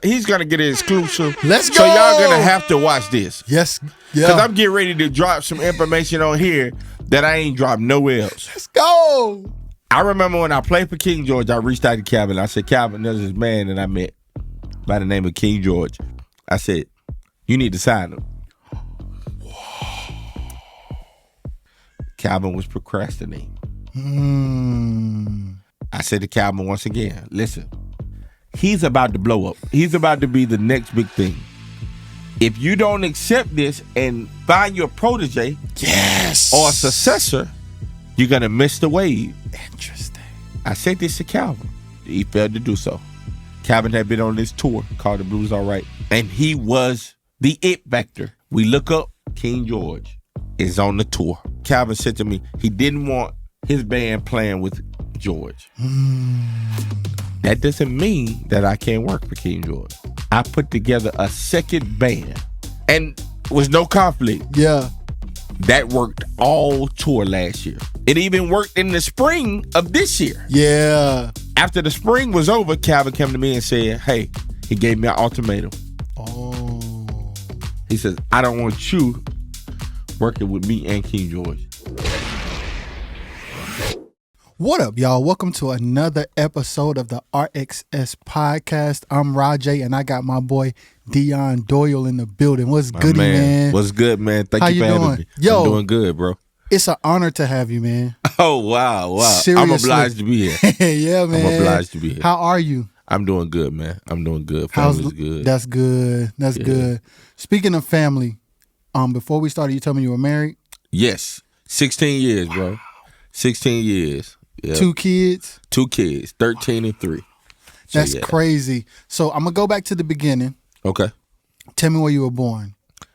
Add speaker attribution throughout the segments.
Speaker 1: He's going to get an exclusive.
Speaker 2: Let's go.
Speaker 1: So y'all going to have to watch this.
Speaker 2: Yes. Yeah.
Speaker 1: Because I'm getting ready to drop some information on here that I ain't dropped nowhere else.
Speaker 2: Let's go.
Speaker 1: I remember when I played for King George, I reached out to Calvin. I said, Calvin, there's this man that I met by the name of King George. I said, you need to sign him. Calvin was procrastinating. I said to Calvin once again, listen, he's about to blow up. He's about to be the next big thing. If you don't accept this and find your protege or a successor, you're going to miss the wave.
Speaker 2: Interesting.
Speaker 1: I said this to Calvin. He failed to do so. Calvin had been on this tour called The Blues All Right, and he was the it factor. We look up, King George is on the tour. Calvin said to me, he didn't want his band playing with George. That doesn't mean that I can't work for King George. I put together a second band, and was no conflict.
Speaker 2: Yeah.
Speaker 1: That worked all tour last year. It even worked in the spring of this year.
Speaker 2: Yeah.
Speaker 1: After the spring was over, Calvin came to me and said, hey, he gave me an ultimatum.
Speaker 2: Oh.
Speaker 1: He says, I don't want you working with me and King George.
Speaker 2: What up, y'all? Welcome to another episode of the RXS podcast. I'm Rajay, and I got my boy Deon Doyle in the building. What's goody, man?
Speaker 1: What's good, man? Thank you for having me.
Speaker 2: Yo,
Speaker 1: I'm doing good, bro.
Speaker 2: It's an honor to have you, man.
Speaker 1: Oh, wow.
Speaker 2: Seriously.
Speaker 1: I'm obliged to be here.
Speaker 2: Yeah, man.
Speaker 1: I'm obliged to be here.
Speaker 2: How are you?
Speaker 1: I'm doing good, man. I'm doing good. Family's good.
Speaker 2: That's good. That's good. Speaking of family, before we started, you told me you were married?
Speaker 1: Yes. 16 years, bro. 16 years. Yep.
Speaker 2: 2 kids?
Speaker 1: 2 kids, 13 and 3. So,
Speaker 2: That's crazy. So I'm going to go back to the beginning.
Speaker 1: Okay.
Speaker 2: Tell me where you were born.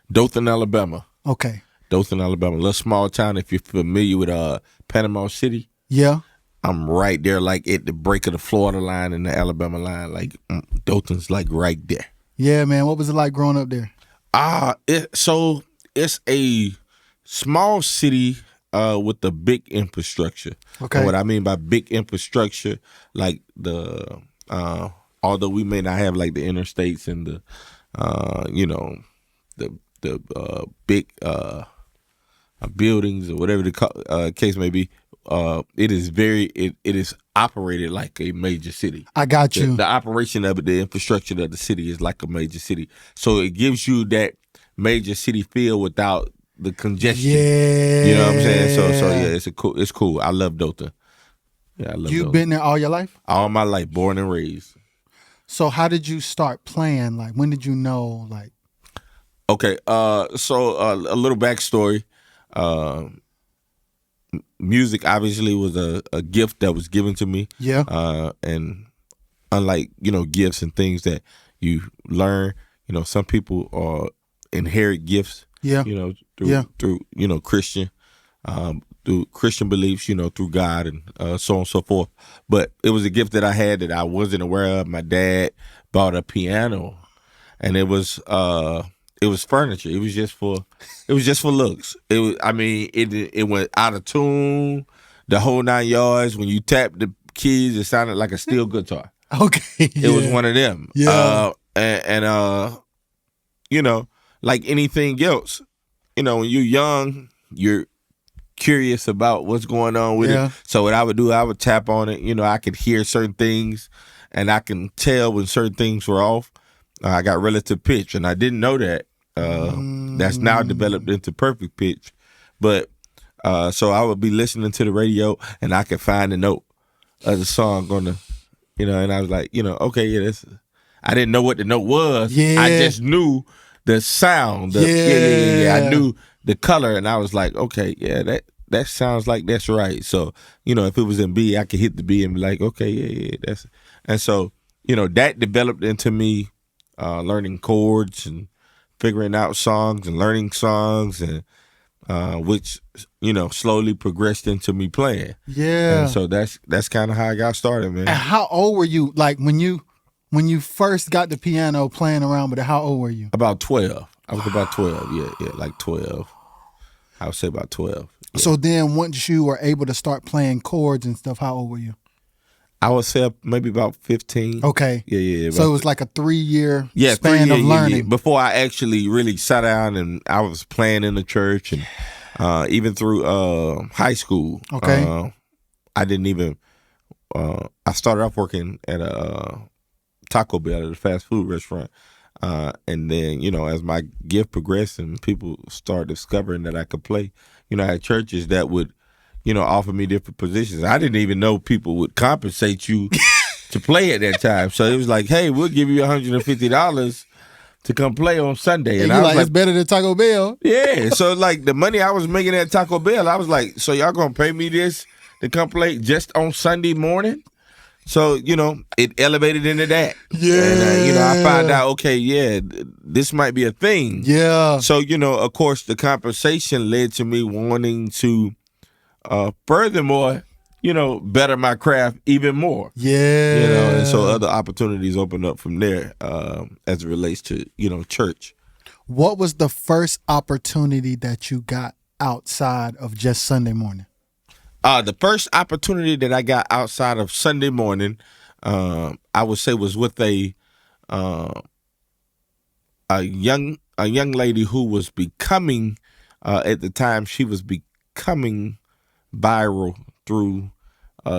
Speaker 1: Dothan, Alabama.
Speaker 2: Okay.
Speaker 1: Dothan, Alabama. A little small town. If you're familiar with Panama City.
Speaker 2: Yeah. I'm
Speaker 1: right there, like at the break of the Florida line and the Alabama line. Like Dothan's like right there.
Speaker 2: Yeah, man. What was it like growing up there?
Speaker 1: So it's a small city with a big infrastructure.
Speaker 2: Okay.
Speaker 1: And what I mean by big infrastructure, like the although we may not have like the interstates and the the big buildings or whatever the case may be, it is operated like a major city.
Speaker 2: I got you.
Speaker 1: The operation of it, the infrastructure of the city is like a major city. So it gives you that major city feel without the congestion.
Speaker 2: Yeah.
Speaker 1: You know what I'm saying? So yeah, it's cool. I love Dothan. Yeah, I love Dothan.
Speaker 2: You've been there all your life?
Speaker 1: All my life, born and raised.
Speaker 2: So how did you start playing? Like, when did you know, like?
Speaker 1: Okay, so a little backstory. Music obviously was a gift that was given to me.
Speaker 2: Yeah.
Speaker 1: And unlike, gifts and things that you learn, some people inherit gifts.
Speaker 2: Yeah.
Speaker 1: Through Christian, through Christian beliefs, through God and so on and so forth. But it was a gift that I had that I wasn't aware of. My dad bought a piano, and it was furniture. It was just for looks. It went out of tune, the whole 9 yards. When you tapped the keys, it sounded like a steel guitar.
Speaker 2: Okay.
Speaker 1: Yeah. It was one of them.
Speaker 2: Yeah.
Speaker 1: Like anything else, when you're young, you're curious about what's going on with it. So what I would do, I would tap on it. I could hear certain things, and I can tell when certain things were off. I got relative pitch, and I didn't know that. That's now developed into perfect pitch. But so I would be listening to the radio, and I could find the note of the song on the, and I was like, okay, yeah, I didn't know what the note was.
Speaker 2: Yeah.
Speaker 1: I just knew the sound. Yeah. I knew the color, and I was like, okay, yeah, that sounds like that's right. So, if it was in B, I could hit the B and be like, okay, yeah, that's. And so, that developed into me learning chords and figuring out songs and learning songs, and which slowly progressed into me playing.
Speaker 2: Yeah.
Speaker 1: And so that's kind of how I got started, man.
Speaker 2: And how old were you? Like when you first got the piano playing around with it, how old were you?
Speaker 1: About 12. I was about 12. Yeah, like 12. I would say about 12. Yeah.
Speaker 2: So then once you were able to start playing chords and stuff, how old were you?
Speaker 1: I would say maybe about 15.
Speaker 2: Okay.
Speaker 1: Yeah.
Speaker 2: So it was like a 3-year span
Speaker 1: 3 years,
Speaker 2: of learning.
Speaker 1: Yeah. Before I actually really sat down and I was playing in the church and even through high school.
Speaker 2: Okay.
Speaker 1: I didn't even, I started off working at a Taco Bell at a fast food restaurant. And then, as my gift progressed and people started discovering that I could play, I had churches that would, offer me different positions. I didn't even know people would compensate you to play at that time. So it was like, hey, we'll give you $150 to come play on Sunday.
Speaker 2: And I was like, it's better than Taco Bell.
Speaker 1: Yeah. So like the money I was making at Taco Bell, I was like, so y'all gonna pay me this to come play just on Sunday morning? So, it elevated into that.
Speaker 2: Yeah.
Speaker 1: And, I found out, okay, yeah, this might be a thing.
Speaker 2: Yeah.
Speaker 1: So, of course, the compensation led to me wanting to, furthermore, better my craft even more.
Speaker 2: Yeah.
Speaker 1: And so other opportunities opened up from there as it relates to, church.
Speaker 2: What was the first opportunity that you got outside of just Sunday morning?
Speaker 1: The first opportunity that I got outside of Sunday morning, I would say was with a young lady who was becoming, at the time, she was becoming viral through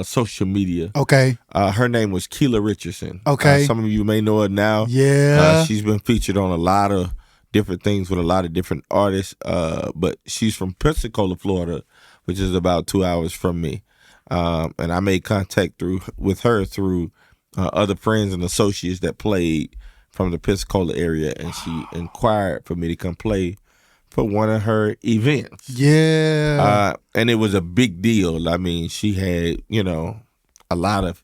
Speaker 1: social media.
Speaker 2: Okay.
Speaker 1: Her name was Richardson.
Speaker 2: Okay.
Speaker 1: Some of you may know her now.
Speaker 2: Yeah.
Speaker 1: She's been featured on a lot of different things with a lot of different artists. But she's from Pensacola, Florida, which is about 2 hours from me. And I made contact with her through other friends and associates that played from the Pensacola area, and she inquired for me to come play for one of her events.
Speaker 2: Yeah.
Speaker 1: And it was a big deal. I mean, she had, a lot of,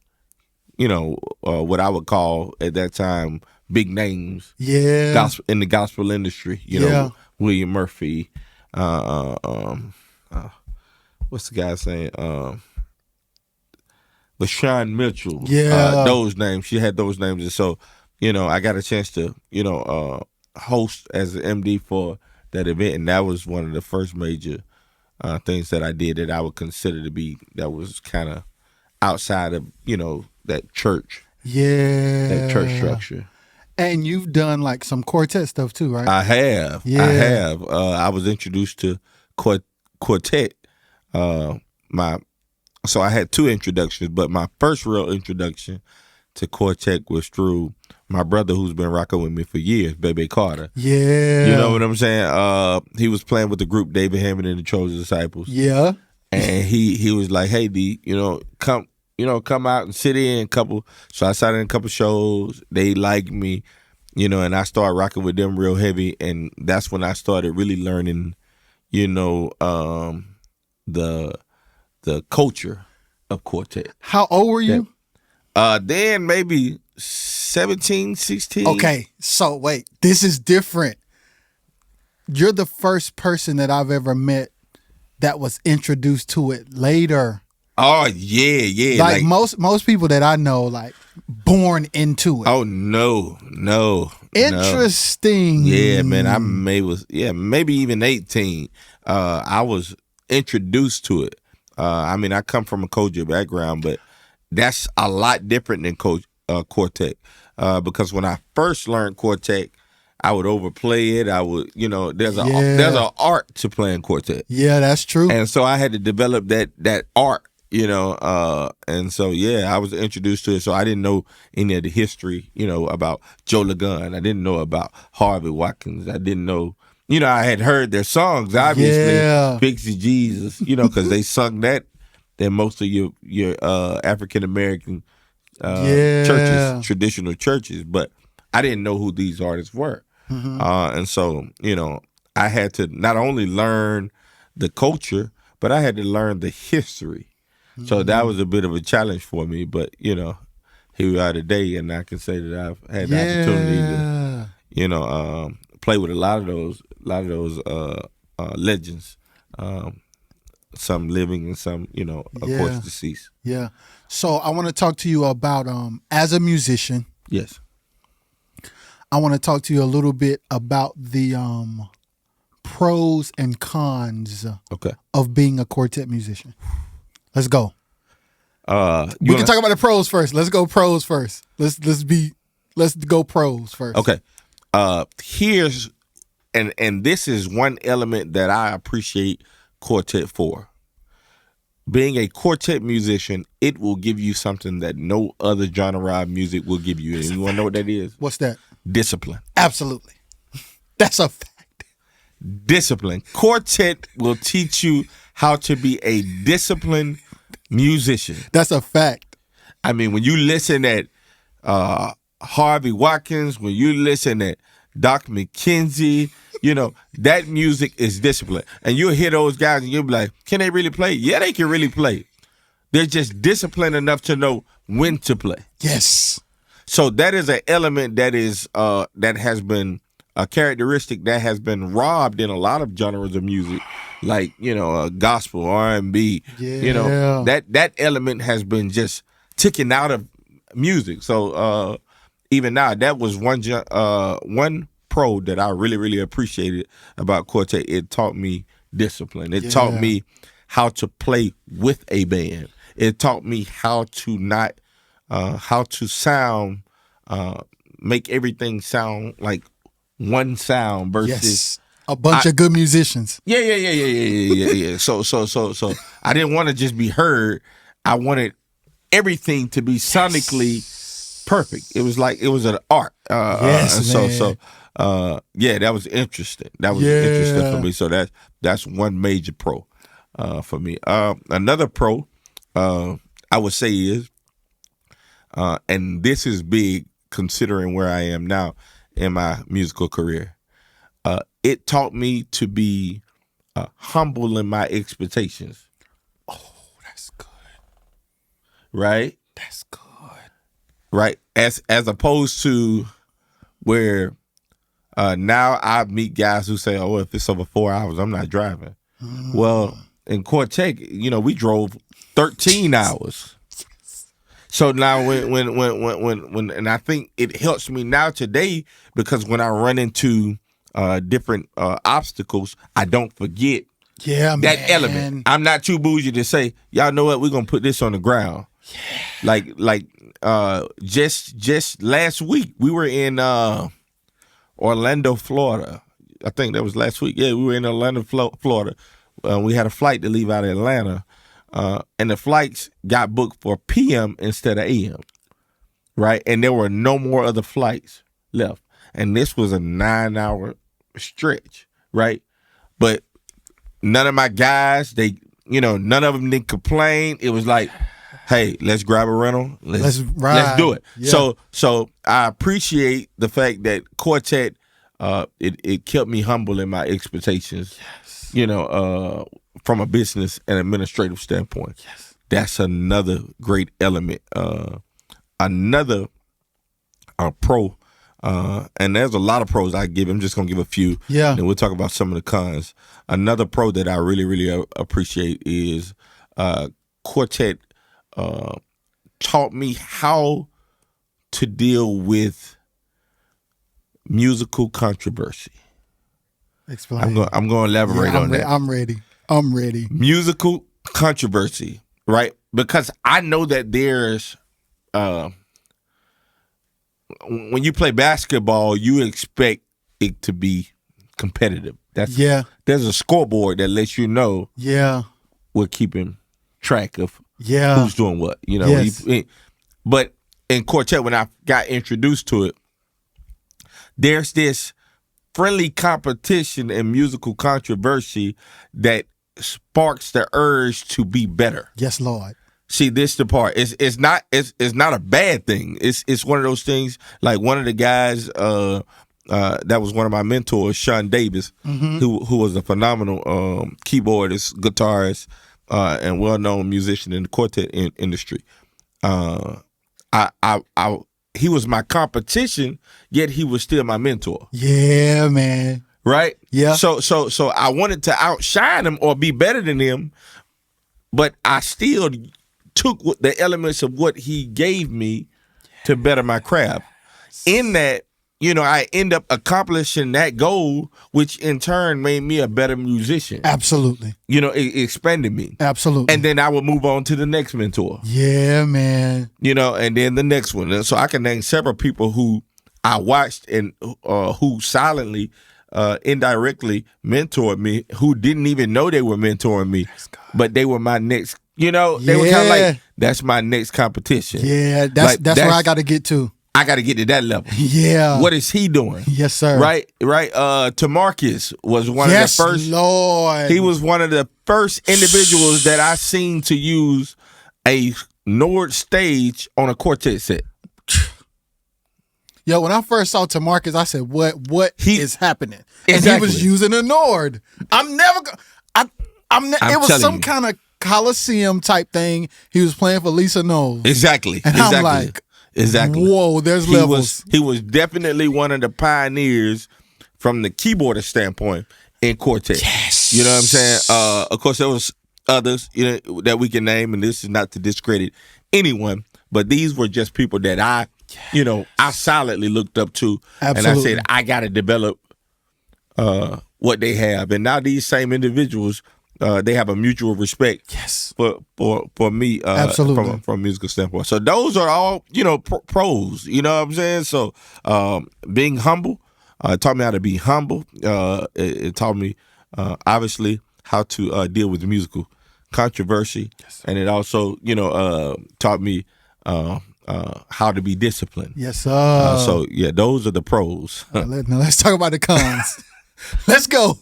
Speaker 1: what I would call at that time big names.
Speaker 2: Yeah.
Speaker 1: In the gospel industry. William Murphy. What's the guy's name? LaShawn Mitchell.
Speaker 2: Yeah.
Speaker 1: Those names. She had those names. And so, I got a chance to, host as an MD for that event. And that was one of the first major things that I did that I would consider to be, that was kind of outside of, that church.
Speaker 2: Yeah.
Speaker 1: That church structure.
Speaker 2: And you've done like some quartet stuff too, right?
Speaker 1: I have.
Speaker 2: Yeah.
Speaker 1: I have. I was introduced to quartet. So I had two introductions, but my first real introduction to quartet was through my brother, who's been rocking with me for years, Bebe Carter.
Speaker 2: Yeah.
Speaker 1: You know what I'm saying? He was playing with the group David Hammond and the Chosen Disciples.
Speaker 2: Yeah.
Speaker 1: And he was like, hey D, come out and sit in a couple. So I sat in a couple shows. They liked me, and I started rocking with them real heavy. And that's when I started really learning, the culture of quartet.
Speaker 2: How old were you?
Speaker 1: Then maybe 17, 16.
Speaker 2: Okay, so wait, this is different. You're the first person that I've ever met that was introduced to it later.
Speaker 1: Oh, yeah.
Speaker 2: Like most people that I know, like born into it.
Speaker 1: Oh, no.
Speaker 2: Interesting.
Speaker 1: Yeah, man, maybe even 18. I was introduced to it. I come from a Koja background, but that's a lot different than quartet. Because when I first learned quartet, I would overplay it. I would, there's an art to playing quartet.
Speaker 2: Yeah, that's true.
Speaker 1: And so I had to develop that art, and so, I was introduced to it. So I didn't know any of the history, about Joe LeGun. I didn't know about Harvey Watkins. I didn't know, I had heard their songs, obviously, Pixie Jesus, because they sung that than most of your African-American churches, traditional churches. But I didn't know who these artists were. Mm-hmm. And so, I had to not only learn the culture, but I had to learn the history. Mm-hmm. So that was a bit of a challenge for me. But, here we are today, and I can say that I've had the opportunity to, play with a lot of those legends. Some living and some, of course, deceased.
Speaker 2: Yeah. So I want to talk to you about, as a musician.
Speaker 1: Yes.
Speaker 2: I want to talk to you a little bit about the pros and cons of being a quartet musician. Let's go. We can talk about the pros first. Let's go pros first. Let's go pros first.
Speaker 1: Okay. Here's and this is one element that I appreciate quartet for. Being a quartet musician, it will give you something that no other genre of music will give you. And you want to know what that is?
Speaker 2: What's that?
Speaker 1: Discipline.
Speaker 2: Absolutely. That's a fact.
Speaker 1: Discipline. Quartet will teach you how to be a disciplined musician.
Speaker 2: That's a fact.
Speaker 1: I mean, when you listen at Harvey Watkins, when you listen at Doc McKenzie, that music is discipline. And you'll hear those guys and you'll be like, can they really play? Yeah, they can really play. They're just disciplined enough to know when to play.
Speaker 2: Yes.
Speaker 1: So that is an element that is that has been a characteristic that has been robbed in a lot of genres of music, like gospel, R&B.
Speaker 2: Yeah.
Speaker 1: That element has been just taken out of music. So even now, that was one pro that I really, really appreciated about quartet. It taught me discipline. It taught me how to play with a band. It taught me how to sound, make everything sound like one sound versus
Speaker 2: a bunch of good musicians.
Speaker 1: Yeah. So I didn't want to just be heard. I wanted everything to be sonically perfect. It was an art.
Speaker 2: Man.
Speaker 1: That was interesting. That was interesting for me. So that's one major pro for me. Another pro I would say is, and this is big considering where I am now in my musical career. It taught me to be humble in my expectations.
Speaker 2: Oh, that's good.
Speaker 1: Right?
Speaker 2: That's good.
Speaker 1: Right? As opposed to where now I meet guys who say, oh, if it's over 4 hours, I'm not driving. Well, in Quartet, we drove 13 hours. So now when and I think it helps me now today because when I run into different obstacles, I don't forget that element. I'm not too bougie to say, y'all know what, we're gonna put this on the ground. Yeah. Like just last week we were in Orlando, Florida. I think that was last week. Yeah, we were in Orlando, Florida. We had a flight to leave out of Atlanta. And the flights got booked for PM instead of AM, right? And there were no more other flights left. And this was a 9-hour stretch, right? But none of my guys, none of them didn't complain. It was like, hey, let's grab a rental. Let's do it. Yeah. So I appreciate the fact that Quartet, it kept me humble in my expectations. Yes. From a business and administrative standpoint. Yes. That's another great element. Another pro, and there's a lot of pros I give. I'm just going to give a few. Yeah. And we'll talk about some of the cons. Another pro that I really, really appreciate is Quartet taught me how to deal with musical controversy.
Speaker 2: Explain.
Speaker 1: I'm going to elaborate on that.
Speaker 2: I'm ready.
Speaker 1: Musical controversy, right? Because I know that there's, when you play basketball, you expect it to be competitive. There's a scoreboard that lets you know. Yeah. We're keeping track of who's doing what. Yes. But in Quartet, when I got introduced to it, there's this friendly competition and musical controversy that sparks the urge to be better.
Speaker 2: Yes, Lord.
Speaker 1: See, this the part. It's not a bad thing. It's one of those things. Like one of the guys that was one of my mentors, Sean Davis, who was a phenomenal keyboardist, guitarist, and well-known musician in the quartet industry. He was my competition, yet he was still my mentor.
Speaker 2: Yeah, man.
Speaker 1: Right?
Speaker 2: Yeah.
Speaker 1: So I wanted to outshine him or be better than him, but I still took the elements of what he gave me to better my craft. In that, I end up accomplishing that goal, which in turn made me a better musician.
Speaker 2: Absolutely.
Speaker 1: It expanded me.
Speaker 2: Absolutely.
Speaker 1: And then I would move on to the next mentor.
Speaker 2: Yeah, man.
Speaker 1: And then the next one. And so I can name several people who I watched and who silently, indirectly mentored me, who didn't even know they were mentoring me, but they were my next, they were kind of like, that's my next competition.
Speaker 2: Yeah, that's where I got to get to.
Speaker 1: I got to get to that level.
Speaker 2: Yeah.
Speaker 1: What is he doing?
Speaker 2: Yes, sir.
Speaker 1: Right. TaMarcus was one of the first.
Speaker 2: Lord.
Speaker 1: He was one of the first individuals that I seen to use a Nord stage on a quartet set.
Speaker 2: Yo, when I first saw TaMarcus, I said, "What is happening?" And
Speaker 1: exactly.
Speaker 2: he was using a Nord. It was some kind of Coliseum type thing. He was playing for Lisa Knowles.
Speaker 1: Exactly.
Speaker 2: And I'm like,
Speaker 1: exactly.
Speaker 2: Whoa, there's levels.
Speaker 1: He was definitely one of the pioneers from the keyboarder standpoint in quartet.
Speaker 2: Yes.
Speaker 1: You know what I'm saying? Of course, there was others that we can name, and this is not to discredit anyone, but these were just people that I silently looked up to.
Speaker 2: Absolutely.
Speaker 1: And I said, I got to develop what they have. And now these same individuals, they have a mutual respect for me
Speaker 2: Absolutely.
Speaker 1: from a musical standpoint. So those are all, pros, you know what I'm saying? So being humble, it taught me how to be humble. It taught me, obviously, how to deal with musical controversy. Yes, and it also, taught me how to be disciplined.
Speaker 2: Yes, sir.
Speaker 1: So, yeah, those are the pros.
Speaker 2: Now let's talk about the cons. Let's go.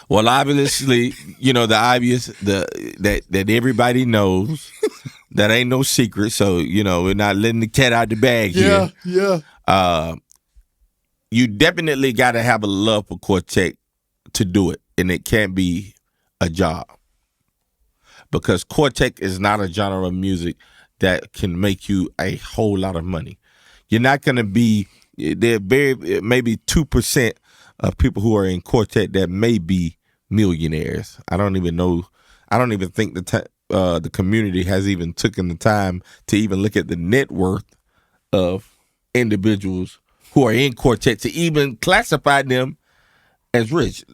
Speaker 1: Well, obviously, the obvious, that everybody knows, that ain't no secret. So, we're not letting the cat out the bag here.
Speaker 2: Yeah.
Speaker 1: You definitely got to have a love for quartet to do it, and it can't be a job, because quartet is not a genre of music that can make you a whole lot of money. You're not going to be there. Maybe 2% of people who are in quartet that may be millionaires. I don't even know. I don't even think the community has even taken the time to even look at the net worth of individuals who are in quartet to even classify them as rich.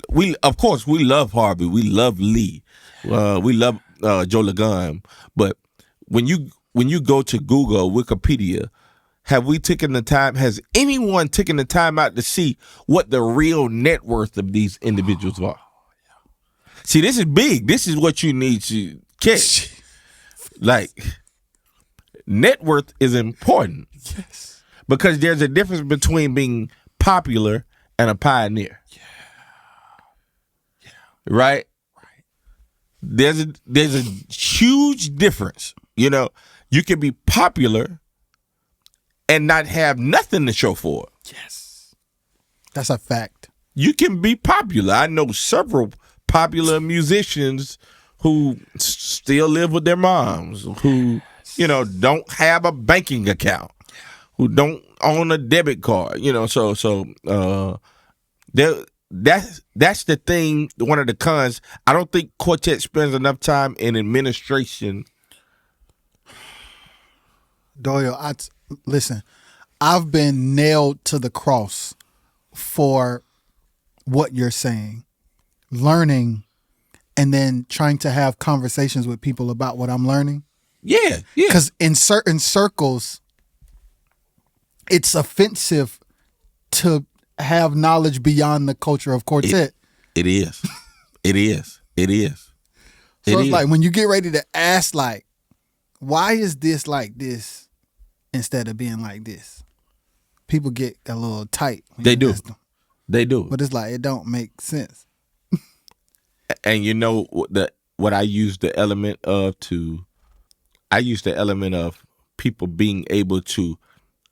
Speaker 1: Of course, we love Harvey. We love Lee. We love Joe Lagun. But when you go to Google, Wikipedia, has anyone taken the time out to see what the real net worth of these individuals are? See, this is big. This is what you need to catch. Like, net worth is important.
Speaker 2: Yes.
Speaker 1: Because there's a difference between being popular and a pioneer. Yeah. Right? There's a huge difference. You can be popular and not have nothing to show for it.
Speaker 2: Yes. That's a fact.
Speaker 1: You can be popular. I know several popular musicians who still live with their moms, who, don't have a banking account, who don't own a debit card, so that's the thing, one of the cons. I don't think quartet spends enough time in administration.
Speaker 2: Doyle, listen, I've been nailed to the cross for what you're saying, learning, and then trying to have conversations with people about what I'm learning.
Speaker 1: Yeah.
Speaker 2: Because in certain circles, it's offensive to have knowledge beyond the culture of quartet.
Speaker 1: It is.
Speaker 2: So it's like when you get ready to ask, like, why is this like this instead of being like this? People get a little tight.
Speaker 1: They do.
Speaker 2: But it's like, it don't make sense.
Speaker 1: And what I use the element of people being able to,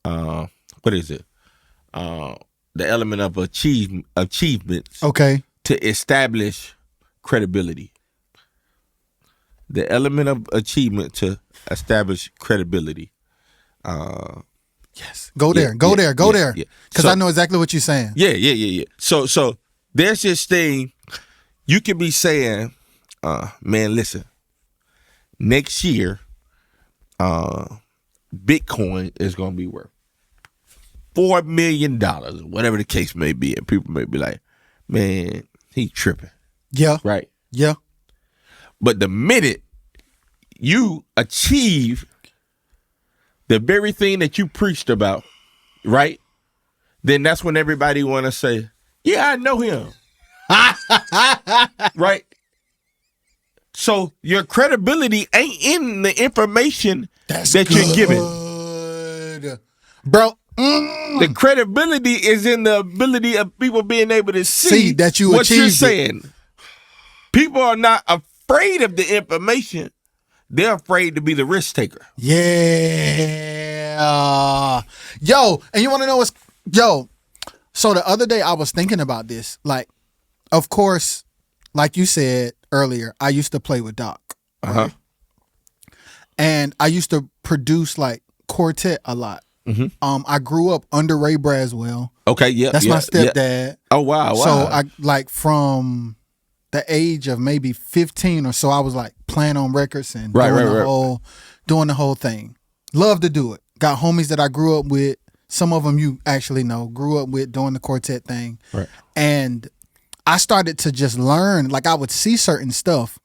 Speaker 1: what is it? The element of achievements.
Speaker 2: Okay.
Speaker 1: To establish credibility. The element of achievement to establish credibility.
Speaker 2: Yes. Go there. Because I know exactly what you're saying.
Speaker 1: Yeah. So there's this thing you could be saying, man, listen, next year, Bitcoin is going to be worth $4 million, whatever the case may be, and people may be like, man, he tripping.
Speaker 2: Yeah.
Speaker 1: Right?
Speaker 2: Yeah.
Speaker 1: But the minute you achieve the very thing that you preached about, right? Then that's when everybody want to say, yeah, I know him. Right? So your credibility ain't in the information that you're giving.
Speaker 2: Bro.
Speaker 1: The credibility is in the ability of people being able to see
Speaker 2: that you
Speaker 1: what you're
Speaker 2: achieved
Speaker 1: saying. People are not afraid of the information. They're afraid to be the risk taker.
Speaker 2: Yeah. Yo, and you want to know what's... Yo, so the other day I was thinking about this. Like, of course, like you said earlier, I used to play with Doc. Right? And I used to produce like quartet a lot. I grew up under Ray Braswell.
Speaker 1: Okay, yeah.
Speaker 2: That's my stepdad.
Speaker 1: Yeah. Oh, wow.
Speaker 2: So I like from the age of maybe 15 or so, I was like playing on records and doing the whole thing. Love to do it. Got homies that I grew up with. Some of them you actually know, grew up with doing the quartet thing.
Speaker 1: Right.
Speaker 2: And I started to just learn, like I would see certain stuff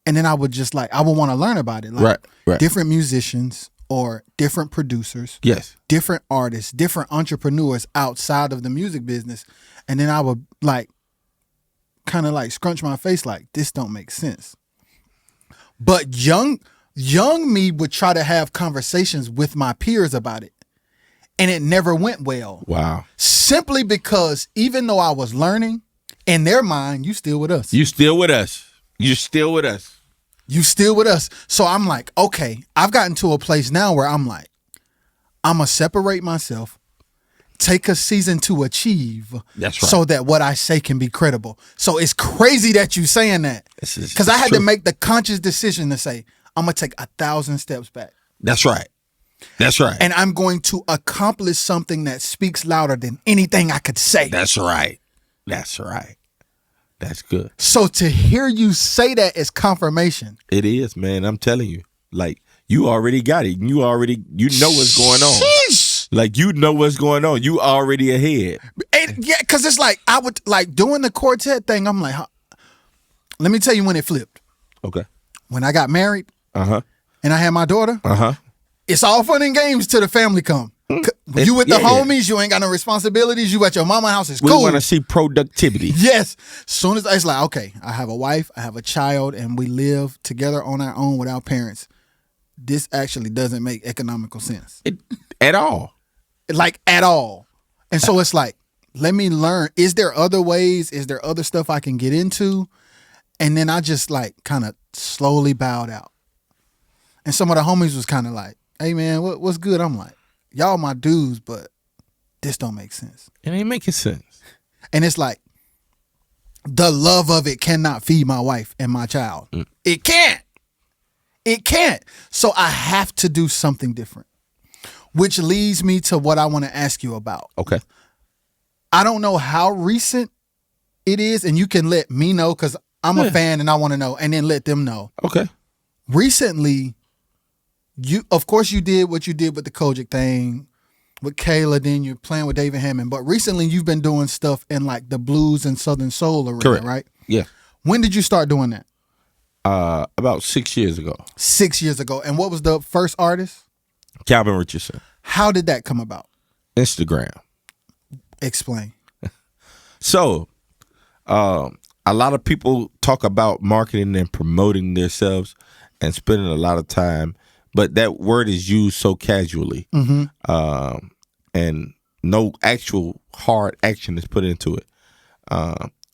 Speaker 2: and then I would just like, I would want to learn about it. Like different musicians or different producers.
Speaker 1: Yes.
Speaker 2: Different artists, different entrepreneurs outside of the music business. And then I would like, kind of like scrunch my face like, this don't make sense. But young me would try to have conversations with my peers about it. And it never went well.
Speaker 1: Wow.
Speaker 2: Simply because even though I was learning, in their mind, you still with us.
Speaker 1: You still with us. You're still with us.
Speaker 2: You still with us. So I'm like, okay, I've gotten to a place now where I'm like, I'm going to separate myself, take a season to achieve.
Speaker 1: That's right.
Speaker 2: So that what I say can be credible. So it's crazy that you saying that. Because I had to make the conscious decision to say, I'm going to take 1,000 steps back.
Speaker 1: That's right. That's right.
Speaker 2: And I'm going to accomplish something that speaks louder than anything I could say.
Speaker 1: That's right. That's right. That's good.
Speaker 2: So to hear you say that is confirmation.
Speaker 1: It is, man. I'm telling you. Like, you already got it. You know what's going on. Sheesh. Like, you know what's going on. You already ahead.
Speaker 2: And, yeah, because it's like, I would, like, doing the quartet thing, I'm like, let me tell you when it flipped.
Speaker 1: Okay.
Speaker 2: When I got married.
Speaker 1: And
Speaker 2: I had my daughter. It's all fun and games till the family come. You with the homies, you ain't got no responsibilities. You at your mama's house, it's cool.
Speaker 1: We want to see productivity.
Speaker 2: Yes. Soon as it's like, okay, I have a wife, I have a child, and we live together on our own with our parents. This actually doesn't make economical sense.
Speaker 1: At all.
Speaker 2: Like, at all. And so it's like, let me learn. Is there other ways? Is there other stuff I can get into? And then I just like kind of slowly bowed out. And some of the homies was kind of like, hey man, what's good? I'm like, y'all my dudes, but this don't make sense.
Speaker 1: It ain't making sense.
Speaker 2: And it's like, the love of it cannot feed my wife and my child. It can't. It can't. So I have to do something different. Which leads me to what I want to ask you about.
Speaker 1: Okay. I
Speaker 2: don't know how recent it is, and you can let me know because I'm a fan and I want to know, and then let them know.
Speaker 1: Okay.
Speaker 2: Recently, of course you did what you did with the Kojic thing, with Kayla, then you're playing with David Hammond, but recently you've been doing stuff in like the blues and Southern Soul arena,
Speaker 1: correct,
Speaker 2: right?
Speaker 1: Yeah.
Speaker 2: When did you start doing that?
Speaker 1: About 6 years ago.
Speaker 2: 6 years ago. And what was the first artist?
Speaker 1: Calvin Richardson.
Speaker 2: How did that come about?
Speaker 1: Instagram.
Speaker 2: Explain.
Speaker 1: So, a lot of people talk about marketing and promoting themselves and spending a lot of time, but that word is used so casually, and no actual hard action is put into it.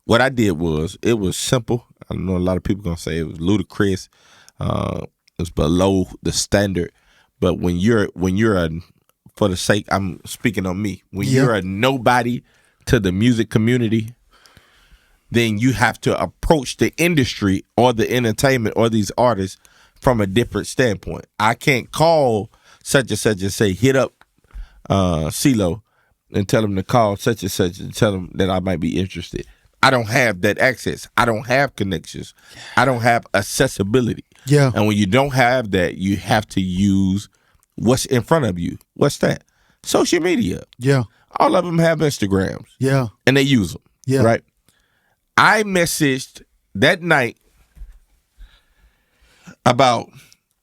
Speaker 1: What I did was, it was simple. I know a lot of people gonna say it was ludicrous. It was below the standard. But when you're for the sake, I'm speaking on me. When you're a nobody to the music community, then you have to approach the industry or the entertainment or these artists from a different standpoint. I can't call such and such and say, hit up CeeLo and tell him to call such and such and tell him that I might be interested. I don't have that access. I don't have connections. I don't have accessibility.
Speaker 2: Yeah.
Speaker 1: And when you don't have that, you have to use what's in front of you. What's that? social media.
Speaker 2: Yeah.
Speaker 1: All of them have Instagrams.
Speaker 2: Yeah.
Speaker 1: And they use them.
Speaker 2: Yeah.
Speaker 1: Right? I messaged that night about,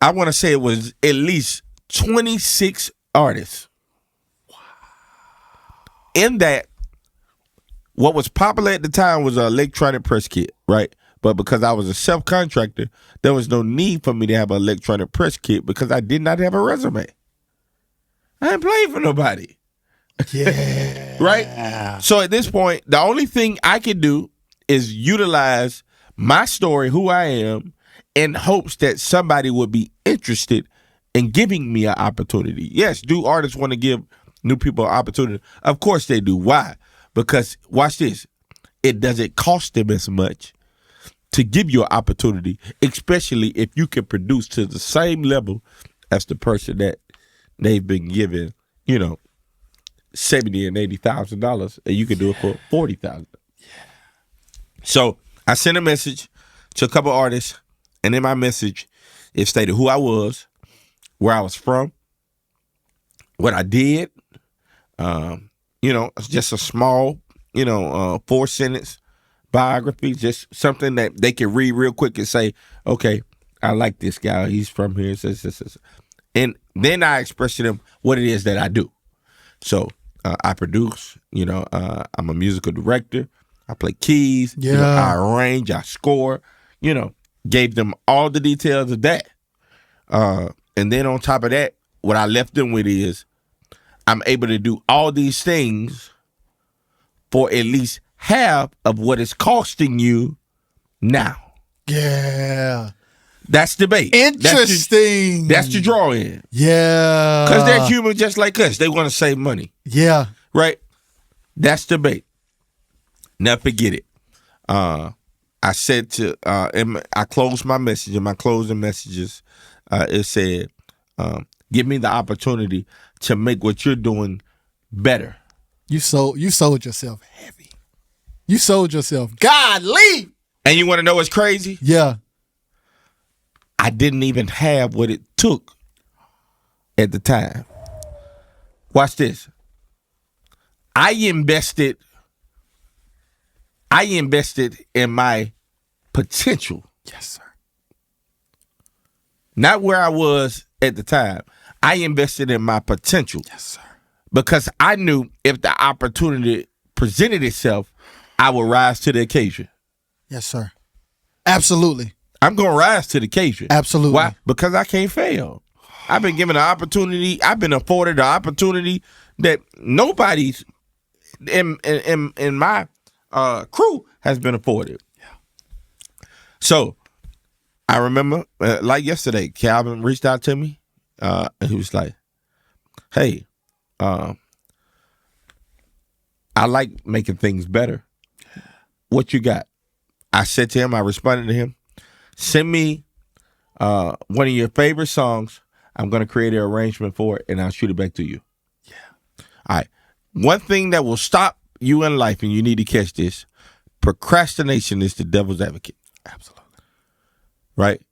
Speaker 1: I want to say it was at least 26 artists. Wow. In that, what was popular at the time was an electronic press kit, right? But because I was a self-contractor, there was no need for me to have an electronic press kit because I did not have a resume. I ain't playing for nobody.
Speaker 2: Yeah.
Speaker 1: Right? So at this point, the only thing I can do is utilize my story, who I am, in hopes that somebody would be interested in giving me an opportunity. Yes, do artists want to give new people an opportunity? Of course they do. Why? Because, watch this, it doesn't cost them as much to give you an opportunity, especially if you can produce to the same level as the person that they've been given, you know, $70,000 and $80,000, and you can do it for $40,000. Yeah. So I sent a message to a couple artists, and in my message, it stated who I was, where I was from, what I did. You know, just a small, 4-sentence biography, just something that they can read real quick and say, okay, I like this guy. He's from here. And then I express to them what it is that I do. So I produce, I'm a musical director. I play keys.
Speaker 2: Yeah.
Speaker 1: I arrange, I score, gave them all the details of that. And then on top of that, what I left them with is I'm able to do all these things for at least half of what it's costing you now. That's the bait.
Speaker 2: Interesting.
Speaker 1: That's the draw in.
Speaker 2: Yeah.
Speaker 1: Because they're human just like us. They want to save money.
Speaker 2: Yeah.
Speaker 1: Right? That's the bait. Never forget it. I said to, I closed my message, in my closing messages, it said, give me the opportunity to make what you're doing better.
Speaker 2: You sold yourself heavy. You sold yourself. Godly.
Speaker 1: And you want to know what's crazy?
Speaker 2: Yeah.
Speaker 1: I didn't even have what it took at the time. Watch this. I invested in my potential.
Speaker 2: Yes, sir.
Speaker 1: Not where I was at the time. I invested in my potential.
Speaker 2: Yes, sir.
Speaker 1: Because I knew if the opportunity presented itself, I would rise to the occasion.
Speaker 2: Yes, sir. Absolutely.
Speaker 1: I'm going to rise to the occasion.
Speaker 2: Absolutely.
Speaker 1: Why? Because I can't fail. I've been given an opportunity. I've been afforded an opportunity that nobody's in my crew has been afforded. Yeah. So I remember, like yesterday, Calvin reached out to me. And he was like, hey, I like making things better. What you got? I said to him, I responded to him, send me one of your favorite songs. I'm going to create an arrangement for it, and I'll shoot it back to you. Yeah. All right. One thing that will stop you in life, and you need to catch this, procrastination is the devil's advocate.
Speaker 2: Absolutely.
Speaker 1: Right?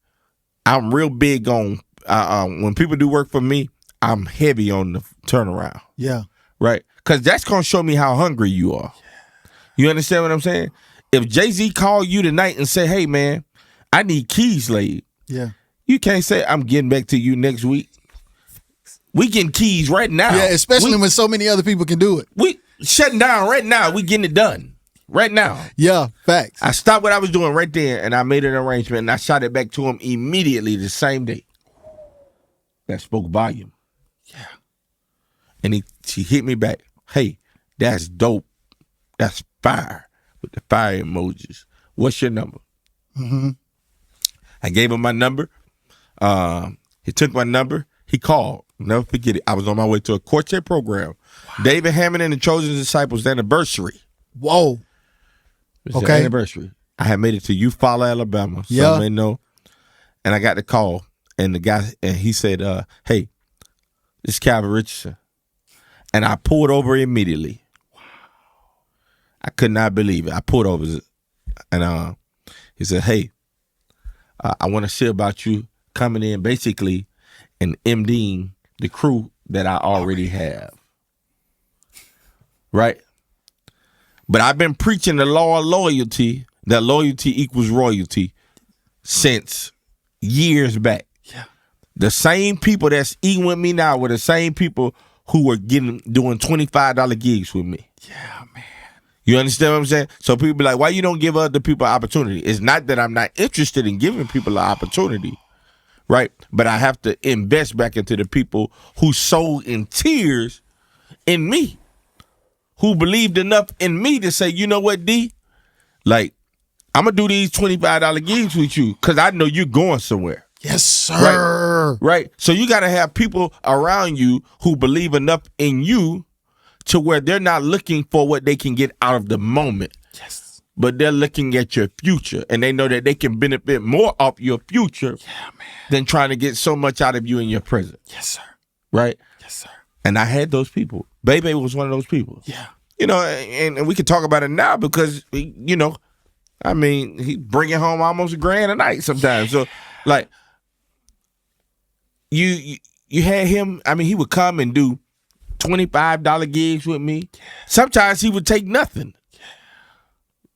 Speaker 1: I'm real big on, when people do work for me, I'm heavy on the turnaround.
Speaker 2: Yeah.
Speaker 1: Right? Because that's going to show me how hungry you are. Yeah. You understand what I'm saying? If Jay-Z called you tonight and say, hey, man, I need keys laid.
Speaker 2: Yeah.
Speaker 1: You can't say, I'm getting back to you next week. We getting keys right now.
Speaker 2: Yeah, especially when so many other people can do it.
Speaker 1: We shutting down right now. We getting it done right now.
Speaker 2: Yeah, facts.
Speaker 1: I stopped what I was doing right there, and I made an arrangement, and I shot it back to him immediately the same day. That spoke volume. Yeah. And he hit me back. Hey, that's dope. That's fire. With the fire emojis. What's your number? Mm-hmm. I gave him my number. He took my number. He called. Never forget it. I was on my way to a quartet program. Wow. David Hammond and the Chosen Disciples anniversary.
Speaker 2: Whoa.
Speaker 1: It was anniversary. I had made it to Eufaula, Alabama. Some may know. And I got the call. And the guy, and he said, hey, this is Calvin Richardson. And I pulled over immediately. Wow. I could not believe it. I pulled over. And he said, hey, I want to share about you coming in basically and MDing the crew that I already have. right? But I've been preaching the law of loyalty, that loyalty equals royalty, since years back.
Speaker 2: Yeah.
Speaker 1: The same people that's eating with me now were the same people who were doing $25 gigs with me.
Speaker 2: Yeah, man.
Speaker 1: You understand what I'm saying? So people be like, why you don't give other people opportunity? It's not that I'm not interested in giving people an opportunity, right? But I have to invest back into the people who sold in tears in me, who believed enough in me to say, you know what, D? Like, I'm going to do these $25 gigs with you because I know you're going somewhere.
Speaker 2: Yes, sir.
Speaker 1: Right? So you got to have people around you who believe enough in you to where they're not looking for what they can get out of the moment.
Speaker 2: Yes.
Speaker 1: But they're looking at your future, and they know that they can benefit more off your future than trying to get so much out of you in your present.
Speaker 2: Yes, sir.
Speaker 1: Right?
Speaker 2: Yes, sir.
Speaker 1: And I had those people. Bebe was one of those people.
Speaker 2: Yeah.
Speaker 1: You know, and we can talk about it now because, you know, I mean, he bringing home almost $1,000 a night sometimes. So, like, you had him. I mean, he would come and do $25 gigs with me. Sometimes he would take nothing.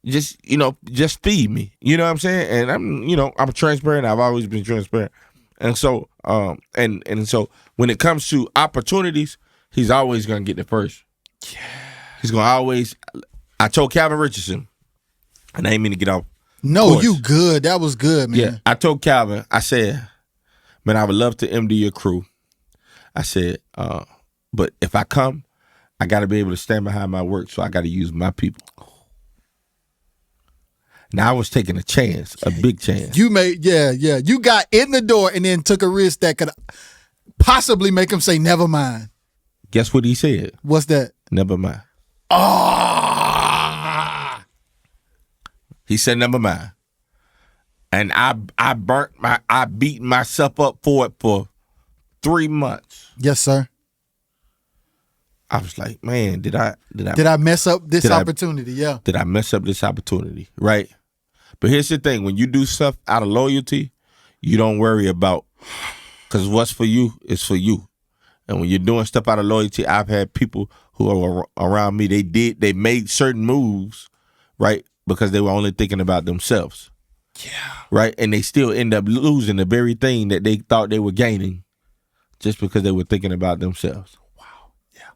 Speaker 1: Just, you know, just feed me. You know what I'm saying? And I'm transparent. I've always been transparent. And so, and so when it comes to opportunities, he's always gonna get the first. Yeah. He's gonna always. I told Calvin Richardson, and I ain't mean to get off.
Speaker 2: No,
Speaker 1: course.
Speaker 2: you good. That was good, man.
Speaker 1: Yeah, I told Calvin, I said, man, I would love to MD your crew. I said, but if I come, I got to be able to stand behind my work, so I got to use my people. Now I was taking a chance, a big chance.
Speaker 2: You made, you got in the door and then took a risk that could possibly make him say, never mind.
Speaker 1: Guess what he said?
Speaker 2: What's that?
Speaker 1: Never mind.
Speaker 2: Ah!
Speaker 1: He said, never mind. And I beat myself up for it for 3 months.
Speaker 2: Yes, sir.
Speaker 1: I was like, man, did I
Speaker 2: mess up this opportunity? Yeah.
Speaker 1: Did I mess up this opportunity? Right. But here's the thing: when you do stuff out of loyalty, you don't worry about, because what's for you is for you. And when you're doing stuff out of loyalty, I've had people who are around me. They made certain moves, right, because they were only thinking about themselves.
Speaker 2: Yeah.
Speaker 1: Right. And they still end up losing the very thing that they thought they were gaining, just because they were thinking about themselves.
Speaker 2: Wow. Yeah.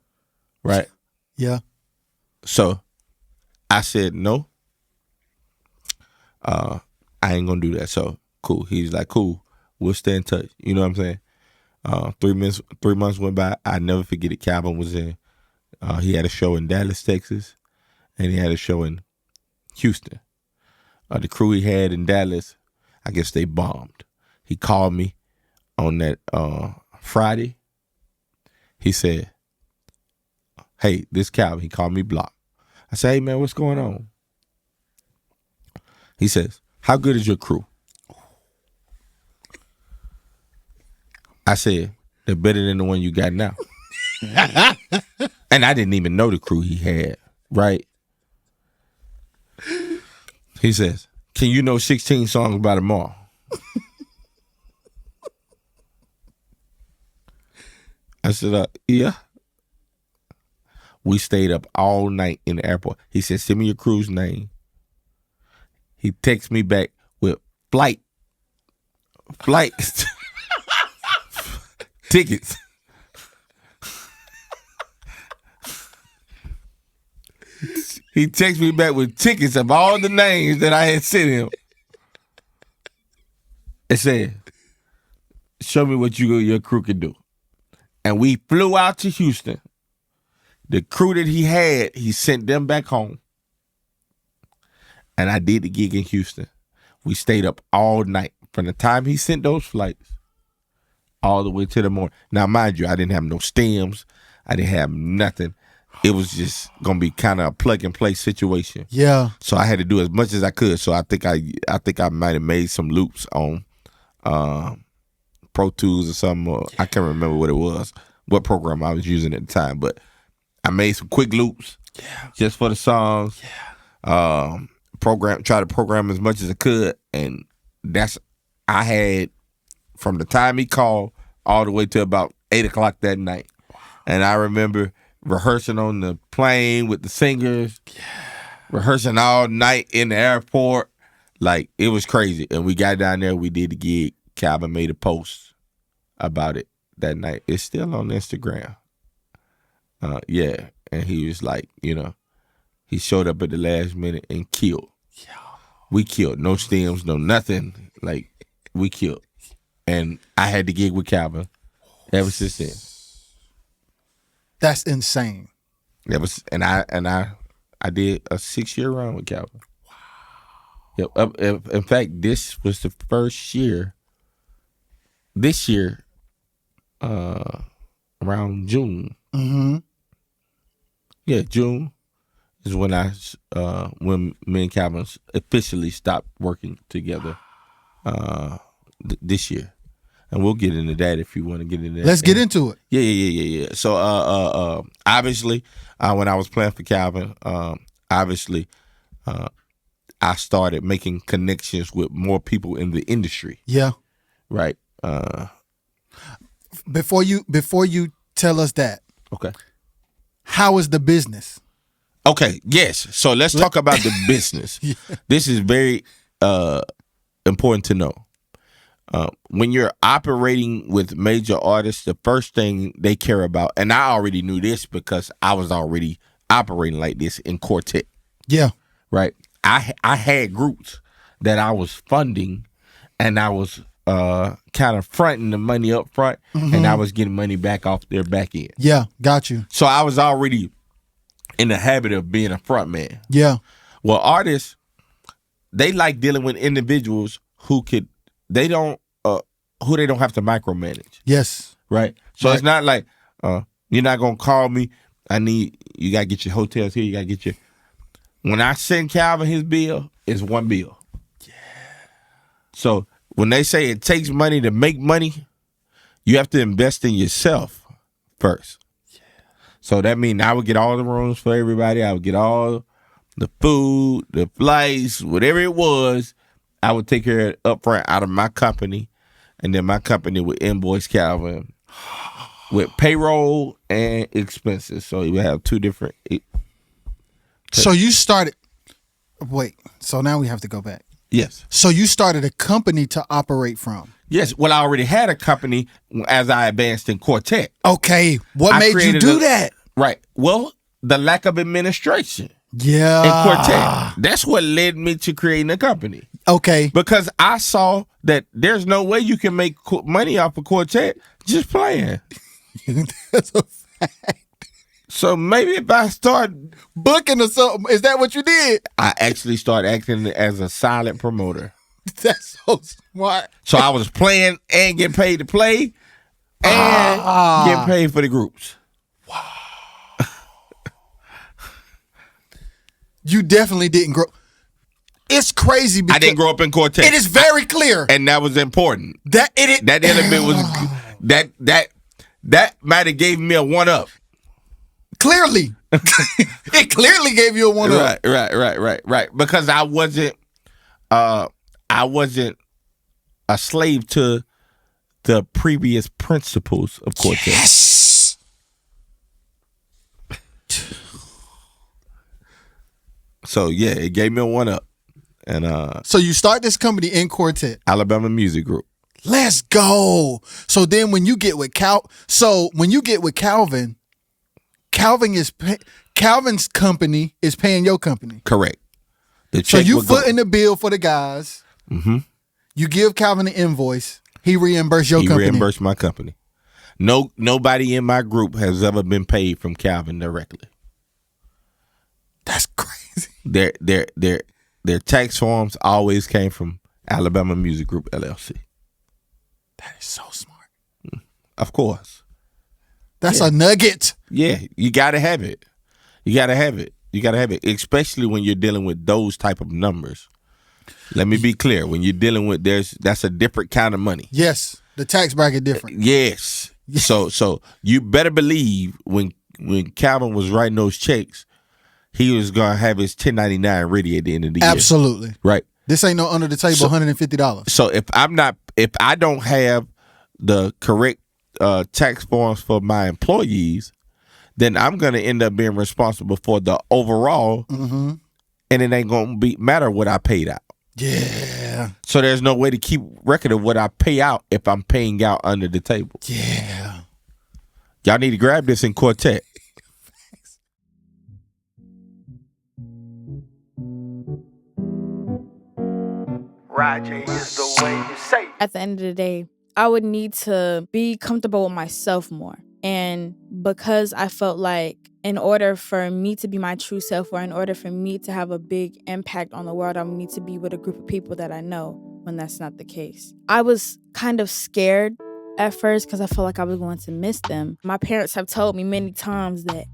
Speaker 1: Right.
Speaker 2: Yeah.
Speaker 1: So I said, no, I ain't gonna do that. So cool. He's like, cool, we'll stay in touch. You know what I'm saying? 3 months went by. I never forget it. Calvin was in. He had a show in Dallas, Texas, and he had a show in Houston. The crew he had in Dallas, I guess they bombed. He called me on that Friday. He said, hey, this Calvin. He called me block. I said, hey, man, what's going on? He says, how good is your crew? I said, they're better than the one you got now. And I didn't even know the crew he had, right? He says, can you know 16 songs by tomorrow? I said, yeah. We stayed up all night in the airport. He said, send me your crew's name. He texts me back with flight tickets. He texted me back with tickets of all the names that I had sent him. It said, show me what your crew can do. And we flew out to Houston. The crew that he had, he sent them back home. And I did the gig in Houston. We stayed up all night from the time he sent those flights all the way to the morning. Now, mind you, I didn't have no stems. I didn't have nothing. It was just gonna be kind of a plug and play situation.
Speaker 2: Yeah.
Speaker 1: So I had to do as much as I could. So I think I might have made some loops on Pro Tools or something. Or I can't remember what it was, what program I was using at the time. But I made some quick loops, just for the songs. Yeah. Try to program as much as I could, and I had from the time he called all the way to about 8 o'clock that night. Wow. And I remember rehearsing on the plane with the singers, rehearsing all night in the airport. Like, it was crazy. And we got down there, we did the gig. Calvin made a post about it that night. It's still on Instagram. Yeah. And he was like, he showed up at the last minute and killed. We killed. No stems, no nothing. Like, we killed. And I had the gig with Calvin ever since then.
Speaker 2: That's insane.
Speaker 1: That was, and I did a 6-year run with Calvin. Wow. Yep. In fact, this was the first year. This year, around June. Mm-hmm. Yeah, June is when when me and Calvin officially stopped working together. This year, and we'll get into that if you want to get into that.
Speaker 2: Let's get into it.
Speaker 1: Yeah. So, obviously, when I was playing for Calvin, obviously, I started making connections with more people in the industry.
Speaker 2: Yeah.
Speaker 1: Right.
Speaker 2: Before you tell us that,
Speaker 1: okay.
Speaker 2: How is the business?
Speaker 1: Okay. Yes. So let's talk about the business. Yeah. This is very important to know. When you're operating with major artists, the first thing they care about, and I already knew this because I was already operating like this in quartet.
Speaker 2: Yeah.
Speaker 1: Right. I had groups that I was funding, and I was kind of fronting the money up front, and I was getting money back off their back end.
Speaker 2: Yeah, got you.
Speaker 1: So I was already in the habit of being a front man.
Speaker 2: Yeah.
Speaker 1: Well, artists, they like dealing with individuals who they don't have to micromanage.
Speaker 2: Yes.
Speaker 1: Right. So It's not like you're not gonna call me. You gotta get your hotels here. You gotta get your. When I send Calvin his bill, it's one bill. Yeah. So when they say it takes money to make money, you have to invest in yourself first. Yeah. So that means I would get all the rooms for everybody. I would get all the food, the flights, whatever it was. I would take care of it up front out of my company, and then my company would invoice Calvin with payroll and expenses. So you would have two different.
Speaker 2: So you started. Wait. So now we have to go back.
Speaker 1: Yes.
Speaker 2: So you started a company to operate from.
Speaker 1: Yes. Well, I already had a company as I advanced in quartet.
Speaker 2: Okay. What made you do that?
Speaker 1: Right. Well, the lack of administration.
Speaker 2: Yeah.
Speaker 1: In quartet. That's what led me to creating a company.
Speaker 2: Okay.
Speaker 1: Because I saw that there's no way you can make money off of quartet just playing.
Speaker 2: That's a fact.
Speaker 1: So maybe if I start
Speaker 2: booking or something, is that what you did?
Speaker 1: I actually started acting as a silent promoter.
Speaker 2: That's so smart.
Speaker 1: So I was playing and getting paid to play and getting paid for the groups.
Speaker 2: Wow. You definitely didn't grow. It's crazy because
Speaker 1: I didn't grow up in quartet.
Speaker 2: It is very clear.
Speaker 1: And that was important.
Speaker 2: That
Speaker 1: element was that might have gave me a 1-up.
Speaker 2: Clearly. It clearly gave you a 1-up.
Speaker 1: Right. Because I wasn't a slave to the previous principles of quartet.
Speaker 2: Yes.
Speaker 1: So yeah, it gave me a 1-up. And
Speaker 2: so you start this company in quartet.
Speaker 1: Alabama Music Group.
Speaker 2: Let's go. So then when you get with Calvin, Calvin's company is paying your company.
Speaker 1: Correct.
Speaker 2: So you footing the bill for the guys.
Speaker 1: Mm-hmm.
Speaker 2: You give Calvin the invoice. He reimbursed your company.
Speaker 1: He reimbursed my company. Nobody in my group has ever been paid from Calvin directly.
Speaker 2: That's crazy.
Speaker 1: Their tax forms always came from Alabama Music Group, LLC.
Speaker 2: That is so smart.
Speaker 1: Of course.
Speaker 2: That's a nugget.
Speaker 1: Yeah, you got to have it. You got to have it, especially when you're dealing with those type of numbers. Let me be clear. When you're dealing with that's a different kind of money.
Speaker 2: Yes, the tax bracket different.
Speaker 1: Yes. So you better believe when Calvin was writing those checks, he was gonna have his 1099 ready at the end of the year.
Speaker 2: Absolutely.
Speaker 1: Right.
Speaker 2: This ain't no under the table $150.
Speaker 1: So if I don't have the correct tax forms for my employees, then I'm gonna end up being responsible for the overall, and it ain't gonna matter what I paid out.
Speaker 2: Yeah.
Speaker 1: So there's no way to keep record of what I pay out if I'm paying out under the table.
Speaker 2: Yeah.
Speaker 1: Y'all need to grab this in quartet.
Speaker 3: Roger is the way you say. At the end of the day, I would need to be comfortable with myself more. And because I felt like in order for me to be my true self, or in order for me to have a big impact on the world, I would need to be with a group of people that I know, when that's not the case. I was kind of scared at first because I felt like I was going to miss them. My parents have told me many times that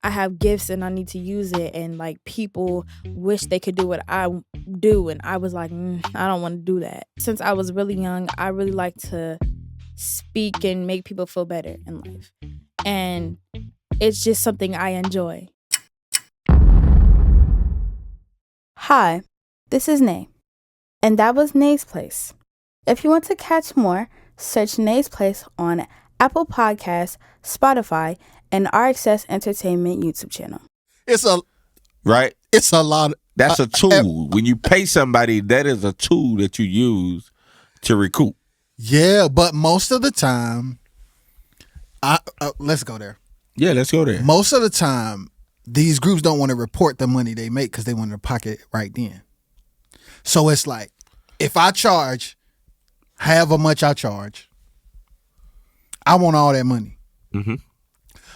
Speaker 3: I have gifts and I need to use it, and like people wish they could do what I do, and I was like, I don't want to do that. Since I was really young, I really like to speak and make people feel better in life, and it's just something I enjoy. Hi, this is Nay, and that was Nay's Place. If you want to catch more, search Nay's Place on Apple Podcasts, Spotify, and RXS Entertainment YouTube channel.
Speaker 2: It's a lot.
Speaker 1: That's a tool. When you pay somebody, that is a tool that you use to recoup.
Speaker 2: Yeah, but most of the time, let's go there.
Speaker 1: Yeah, let's go there.
Speaker 2: Most of the time, these groups don't want to report the money they make because they want to pocket it right then. So it's like, if I charge however much I charge, I want all that money.
Speaker 1: Mm-hmm.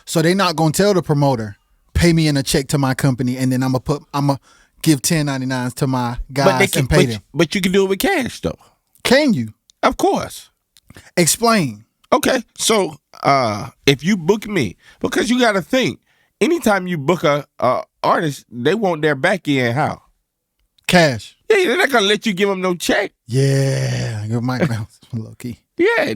Speaker 2: So they're not gonna tell the promoter, pay me in a check to my company, and then I'm gonna give 1099s to my guys and pay them.
Speaker 1: But you can do it with cash though.
Speaker 2: Can you?
Speaker 1: Of course.
Speaker 2: Explain.
Speaker 1: Okay, so if you book me, because you got to think, anytime you book a artist, they want their back end how?
Speaker 2: Cash.
Speaker 1: Yeah, they're not gonna let you give them no check.
Speaker 2: Yeah, your mic bounce low key.
Speaker 1: Yeah,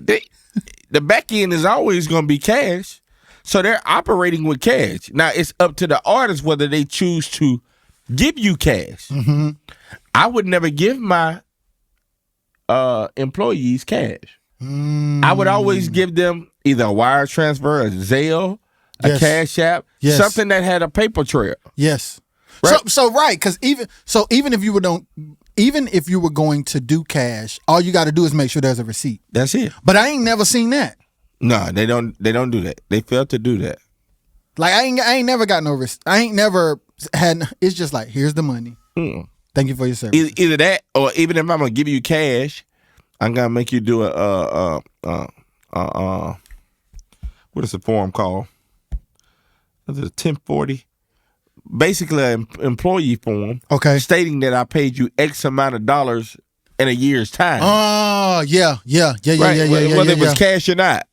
Speaker 1: the back end is always gonna be cash. So they're operating with cash. Now, it's up to the artist whether they choose to give you cash.
Speaker 2: Mm-hmm.
Speaker 1: I would never give my employees cash. I would always give them either a wire transfer, a Zelle, a Cash App, something that had a paper trail.
Speaker 2: Yes.
Speaker 1: Right?
Speaker 2: So right, because even if you were going to do cash, all you got to do is make sure there's a receipt.
Speaker 1: That's it.
Speaker 2: But I ain't never seen that.
Speaker 1: No, they don't do that. They fail to do that.
Speaker 2: Like I ain't never got no risk. I ain't never had. It's just like, here's the money. Thank you for your service.
Speaker 1: Either that, or even if I'm gonna give you cash, I'm gonna make you do a what is the form called? Is it a 1040? Basically, an employee form.
Speaker 2: Okay.
Speaker 1: Stating that I paid you X amount of dollars in a year's time.
Speaker 2: Oh, yeah.
Speaker 1: Whether it was cash or not.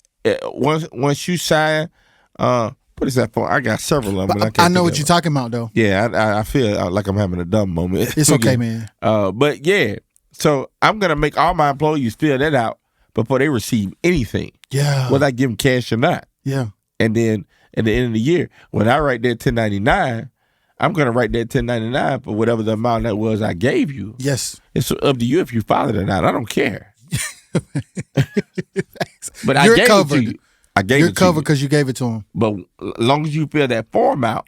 Speaker 1: Once you sign, what is that for? I got several of them.
Speaker 2: But I know what you're talking about, though.
Speaker 1: Yeah, I feel like I'm having a dumb moment.
Speaker 2: It's okay, man.
Speaker 1: But yeah, so I'm gonna make all my employees fill that out before they receive anything.
Speaker 2: Yeah,
Speaker 1: whether I give them cash or not.
Speaker 2: Yeah,
Speaker 1: and then at the end of the year, when I write that 1099, I'm gonna write that 1099 for whatever the amount that was I gave you.
Speaker 2: Yes,
Speaker 1: it's up to you if you file it or not. I don't care. But
Speaker 2: you're
Speaker 1: I gave
Speaker 2: covered.
Speaker 1: it to you. I gave
Speaker 2: you're
Speaker 1: it to
Speaker 2: covered
Speaker 1: you
Speaker 2: because you gave it to him.
Speaker 1: But as long as you fill that form out,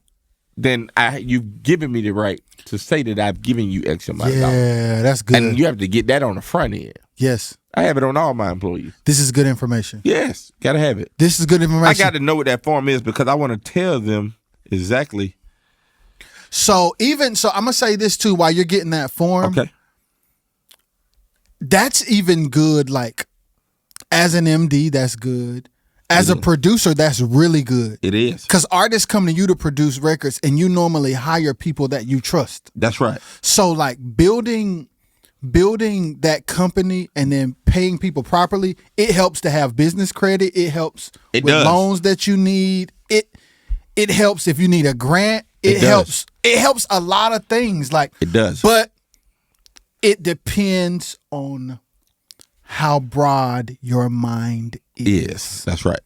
Speaker 1: then you've given me the right to say that I've given you X amount of dollars.
Speaker 2: Yeah, that's good.
Speaker 1: And you have to get that on the front end.
Speaker 2: Yes.
Speaker 1: I have it on all my employees.
Speaker 2: This is good information.
Speaker 1: Yes, got to have it.
Speaker 2: This is good information.
Speaker 1: I got to know what that form is because I want to tell them exactly.
Speaker 2: So I'm going to say this too while you're getting that form.
Speaker 1: Okay.
Speaker 2: That's even good. Like, as an MD, that's good. As a producer, that's really good.
Speaker 1: It is.
Speaker 2: Because artists come to you to produce records and you normally hire people that you trust.
Speaker 1: That's right.
Speaker 2: So like building that company and then paying people properly, it helps to have business credit. It helps with loans that you need. It helps if you need a grant. It helps. It helps a lot of things. Like
Speaker 1: it does.
Speaker 2: But it depends on how broad your mind is.
Speaker 1: That's right.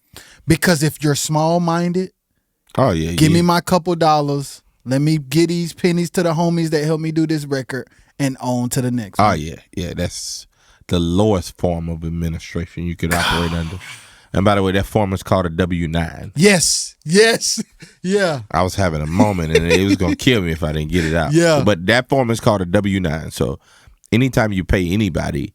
Speaker 2: Because if you're small-minded, give me my couple dollars. Let me get these pennies to the homies that helped me do this record and on to the next one.
Speaker 1: Yeah. That's the lowest form of administration you could operate under. And by the way, that form is called a W-9.
Speaker 2: Yes. Yeah.
Speaker 1: I was having a moment, and it was going to kill me if I didn't get it out.
Speaker 2: Yeah.
Speaker 1: But that form is called a W-9. So anytime you pay anybody,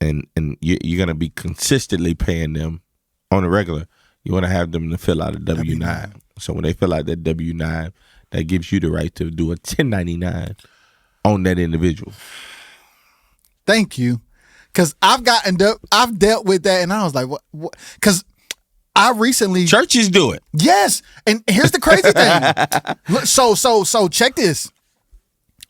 Speaker 1: and you're going to be consistently paying them on a regular, you want to have them to fill out a W-9. So when they fill out that W-9, that gives you the right to do a 1099 on that individual.
Speaker 2: Thank you. Because I've dealt with that, and I was like, what? Because I recently...
Speaker 1: Churches do it.
Speaker 2: Yes. And here's the crazy thing. So check this.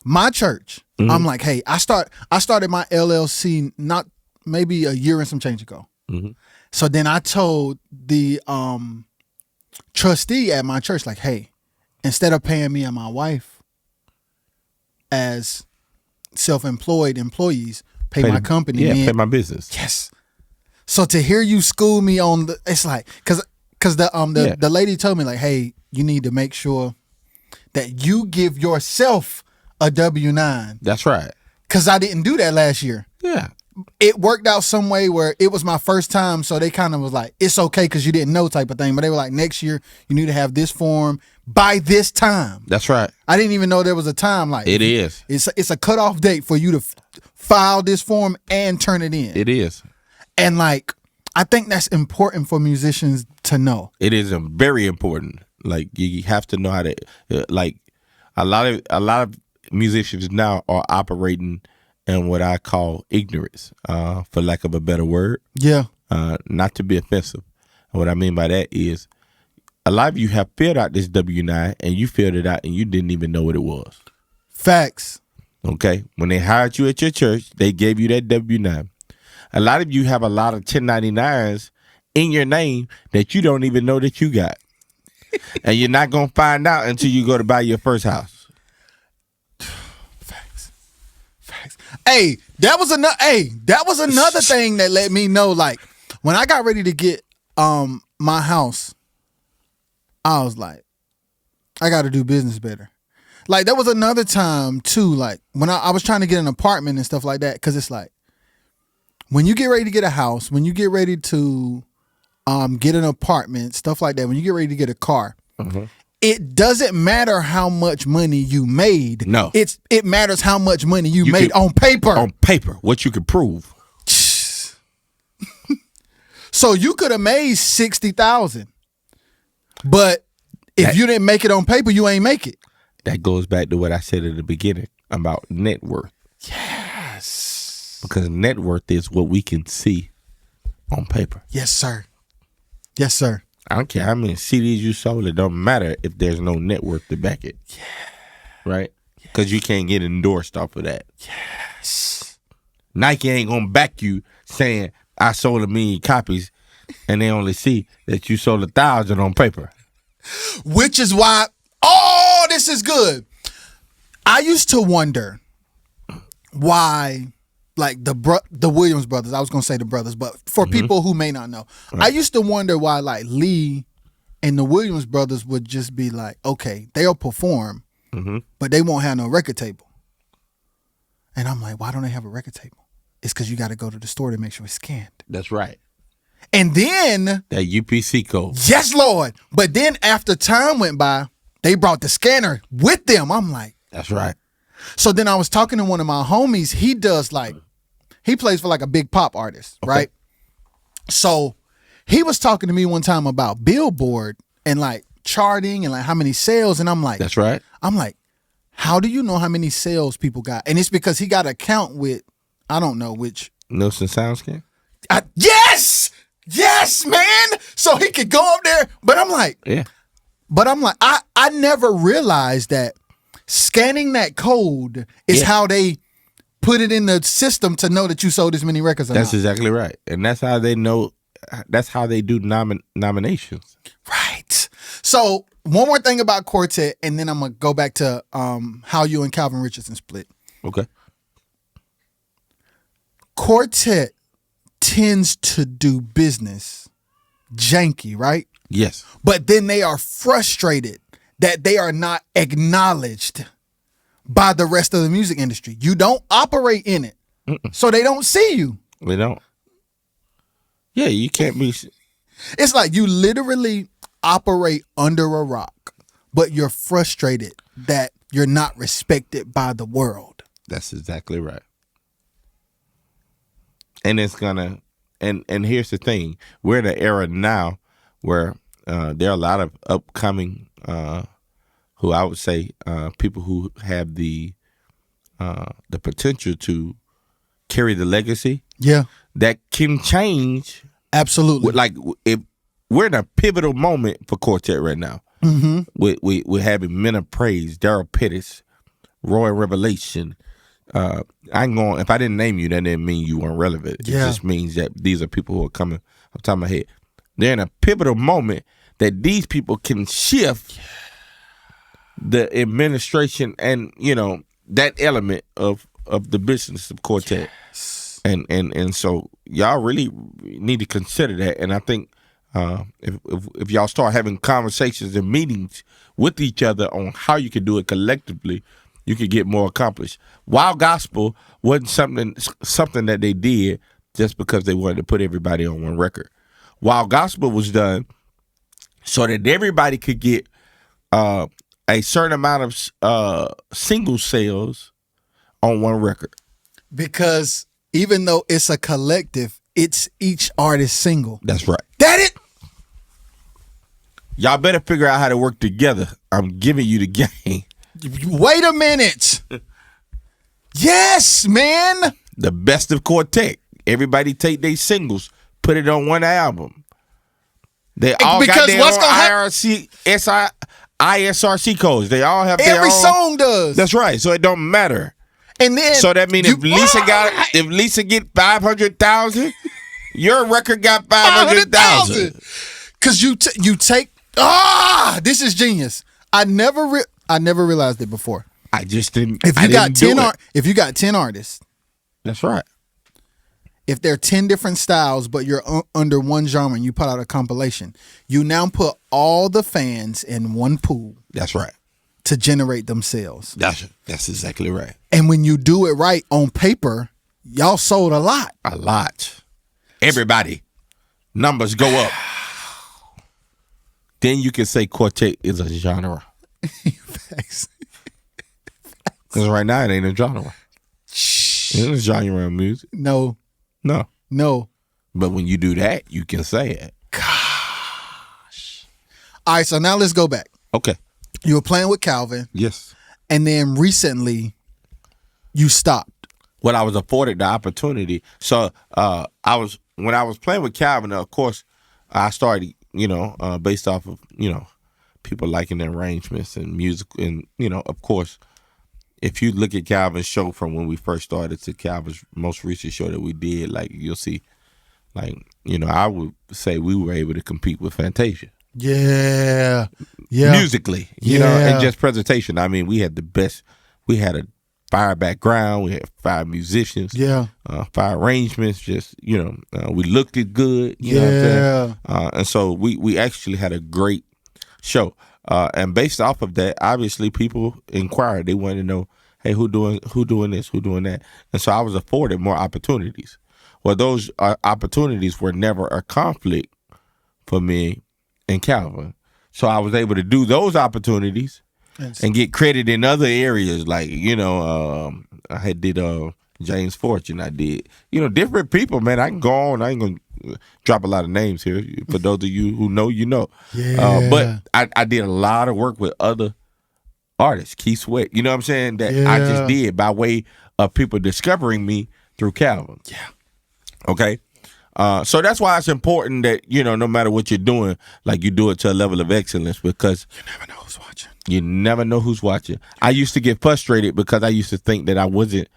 Speaker 2: My church, I'm like, hey, I started my LLC not maybe a year and some change ago. Mm-hmm. So then I told the trustee at my church, like, hey, instead of paying me and my wife as self-employed employees, pay my company.
Speaker 1: Yeah, pay my business.
Speaker 2: Yes. So to hear you school me on it's like, cause the lady told me, like, hey, you need to make sure that you give yourself a W-9.
Speaker 1: That's right.
Speaker 2: Cause I didn't do that last year.
Speaker 1: Yeah.
Speaker 2: It worked out some way where it was my first time, so they kind of was like, it's okay because you didn't know type of thing. But they were like, next year you need to have this form by this time.
Speaker 1: That's right.
Speaker 2: I didn't even know there was a time. Like
Speaker 1: it is.
Speaker 2: It's a cutoff date for you to file this form and turn it in.
Speaker 1: It is.
Speaker 2: And like, I think that's important for musicians to know.
Speaker 1: It is very important. Like you have to know how to like a lot of musicians now are operating in what I call ignorance, for lack of a better word.
Speaker 2: Yeah.
Speaker 1: Not to be offensive. And what I mean by that is a lot of you have filled out this W-9 and you filled it out and you didn't even know what it was.
Speaker 2: Facts.
Speaker 1: Okay. When they hired you at your church, they gave you that W-9. A lot of you have a lot of 1099s in your name that you don't even know that you got. And you're not going to find out until you go to buy your first house.
Speaker 2: Facts. Hey, that was another thing that let me know, like, when I got ready to get my house, I was like, I got to do business better. Like, there was another time too, like when I was trying to get an apartment and stuff like that, because it's like, when you get ready to get a house, when you get ready to get an apartment, stuff like that, when you get ready to get a car, it doesn't matter how much money you made.
Speaker 1: No.
Speaker 2: It matters how much money you made on paper.
Speaker 1: On paper, what you could prove.
Speaker 2: So you could have made $60,000, but if you didn't make it on paper, you ain't make it.
Speaker 1: That goes back to what I said at the beginning about net worth.
Speaker 2: Yes.
Speaker 1: Because net worth is what we can see on paper.
Speaker 2: Yes, sir. Yes, sir.
Speaker 1: I don't care how many CDs you sold. It don't matter if there's no net worth to back it.
Speaker 2: Yeah.
Speaker 1: Right? Because you can't get endorsed off of that.
Speaker 2: Yes.
Speaker 1: Nike ain't going to back you saying, I sold 1 million copies, and they only see that you sold 1,000 on paper.
Speaker 2: Which is why, this is good. I used to wonder why, like the Williams brothers, I was going to say the brothers, but for people who may not know, right. I used to wonder why like Lee and the Williams brothers would just be like, okay, they'll perform, but they won't have no record table. And I'm like, why don't they have a record table? It's because you got to go to the store to make sure it's scanned.
Speaker 1: That's right.
Speaker 2: And then
Speaker 1: that UPC code.
Speaker 2: Yes, Lord. But then after time went by, they brought the scanner with them. I'm like,
Speaker 1: that's right.
Speaker 2: So then I was talking to one of my homies. He does he plays for like a big pop artist, right? So he was talking to me one time about Billboard and like charting and like how many sales. And I'm like,
Speaker 1: that's right.
Speaker 2: I'm like, how do you know how many sales people got? And it's because he got an account with, I don't know which.
Speaker 1: Nielsen SoundScan?
Speaker 2: Yes, man. So he could go up there. But I'm like, I never realized that scanning that code is how they put it in the system to know that you sold as many records.
Speaker 1: That's exactly right. And that's how they know. That's how they do nominations.
Speaker 2: Right. So one more thing about Quartet, and then I'm going to go back to how you and Calvin Richardson split.
Speaker 1: Okay.
Speaker 2: Quartet tends to do business janky, right?
Speaker 1: Yes.
Speaker 2: But then they are frustrated that they are not acknowledged by the rest of the music industry. You don't operate in it. So they don't see you.
Speaker 1: They don't. Yeah, you can't be.
Speaker 2: It's like you literally operate under a rock, but you're frustrated that you're not respected by the world.
Speaker 1: That's exactly right. And it's gonna, and here's the thing: we're in an era now where there are a lot of upcoming, who I would say, people who have the potential to carry the legacy.
Speaker 2: Yeah,
Speaker 1: that can change.
Speaker 2: Absolutely.
Speaker 1: Like, if we're in a pivotal moment for Quartet right now.
Speaker 2: Mm-hmm.
Speaker 1: We're having Men of Praise, Daryl Pettis, Roy Revelation. If I didn't name you, that didn't mean you weren't relevant. It just means that these are people who are coming off the top of my head. They're in a pivotal moment that these people can shift the administration and, that element of the business of Quartet. Yes. And so y'all really need to consider that. And I think if y'all start having conversations and meetings with each other on how you can do it collectively, you could get more accomplished. Wild Gospel wasn't something that they did just because they wanted to put everybody on one record. Wild Gospel was done so that everybody could get a certain amount of single sales on one record.
Speaker 2: Because even though it's a collective, it's each artist single.
Speaker 1: That's right.
Speaker 2: That it.
Speaker 1: Y'all better figure out how to work together. I'm giving you the game.
Speaker 2: Wait a minute. Yes, man.
Speaker 1: The best of Quartet. Everybody take their singles, put it on one album. They all got their own ISRC codes. They all have their own.
Speaker 2: Every song does.
Speaker 1: That's right. So it don't matter.
Speaker 2: And then
Speaker 1: so that means if Lisa get 500,000, your record got 500,000.
Speaker 2: Because you take this is genius. I never realized it before.
Speaker 1: I just didn't.
Speaker 2: If you got 10 artists,
Speaker 1: that's right.
Speaker 2: If there are 10 different styles, but you're under one genre and you put out a compilation, you now put all the fans in one pool.
Speaker 1: That's right.
Speaker 2: To generate them sales.
Speaker 1: That's exactly right.
Speaker 2: And when you do it right on paper, y'all sold a lot.
Speaker 1: A lot. Everybody. Numbers go up. Then you can say Quartet is a genre.
Speaker 2: Facts.
Speaker 1: Because right now it ain't a genre. It ain't a genre of music.
Speaker 2: No.
Speaker 1: But when you do that, you can say it.
Speaker 2: Gosh. All right, so now let's go back.
Speaker 1: Okay.
Speaker 2: You were playing with Calvin.
Speaker 1: Yes.
Speaker 2: And then recently, you stopped.
Speaker 1: Well, I was afforded the opportunity. So when I was playing with Calvin, of course, I started, based off of, people liking the arrangements and music. And, of course, if you look at Calvin's show from when we first started to Calvin's most recent show that we did, like, you'll see, like, I would say we were able to compete with Fantasia.
Speaker 2: Yeah.
Speaker 1: Musically, and just presentation. I mean, we had the best. We had a fire background. We had 5 musicians.
Speaker 2: Yeah.
Speaker 1: 5 arrangements. Just, we looked it good. You know what I'm saying? And so we actually had a great show. And based off of that, obviously people inquired. They wanted to know, hey, who doing this, who doing that? And so I was afforded more opportunities. Well, those opportunities were never a conflict for me and Calvin. So I was able to do those opportunities and get credit in other areas. Like, I had did James Fortune. I did, different people, man. I can go on. I ain't going to drop a lot of names here. For those of you who know, you know.
Speaker 2: Yeah.
Speaker 1: But I did a lot of work with other artists. Keith Sweat, you know what I'm saying? That I just did by way of people discovering me through Calvin.
Speaker 2: Yeah.
Speaker 1: Okay. So that's why it's important that, no matter what you're doing, like, you do it to a level of excellence, because
Speaker 2: you never know who's watching.
Speaker 1: You never know who's watching. I used to get frustrated because I used to think that I wasn't,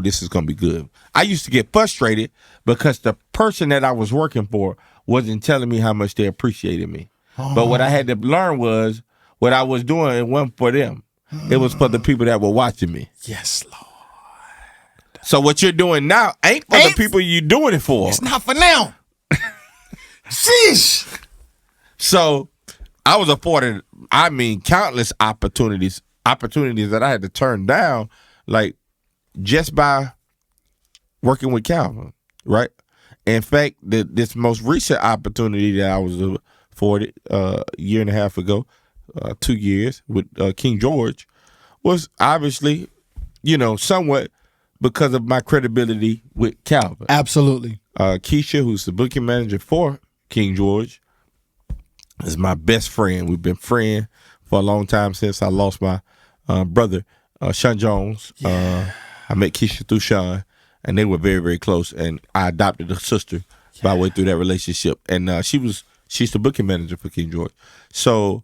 Speaker 1: this is going to be good. I used to get frustrated because the person that I was working for wasn't telling me how much they appreciated me. Oh. But what I had to learn was what I was doing, it wasn't for them. It was for the people that were watching me.
Speaker 2: Yes, Lord.
Speaker 1: So what you're doing now ain't for the people you're doing it for.
Speaker 2: It's not for now. Sheesh.
Speaker 1: So I was afforded, countless opportunities that I had to turn down, like, just by working with Calvin, right? In fact, this most recent opportunity that I was afforded a year and a half ago, 2 years with King George, was obviously, somewhat because of my credibility with Calvin.
Speaker 2: Absolutely.
Speaker 1: Keisha, who's the booking manager for King George, is my best friend. We've been friends for a long time since I lost my brother, Sean Jones. Yeah. I met Keisha through Sean, and they were very, very close. And I adopted a sister by way through that relationship. And she's the booking manager for King George. So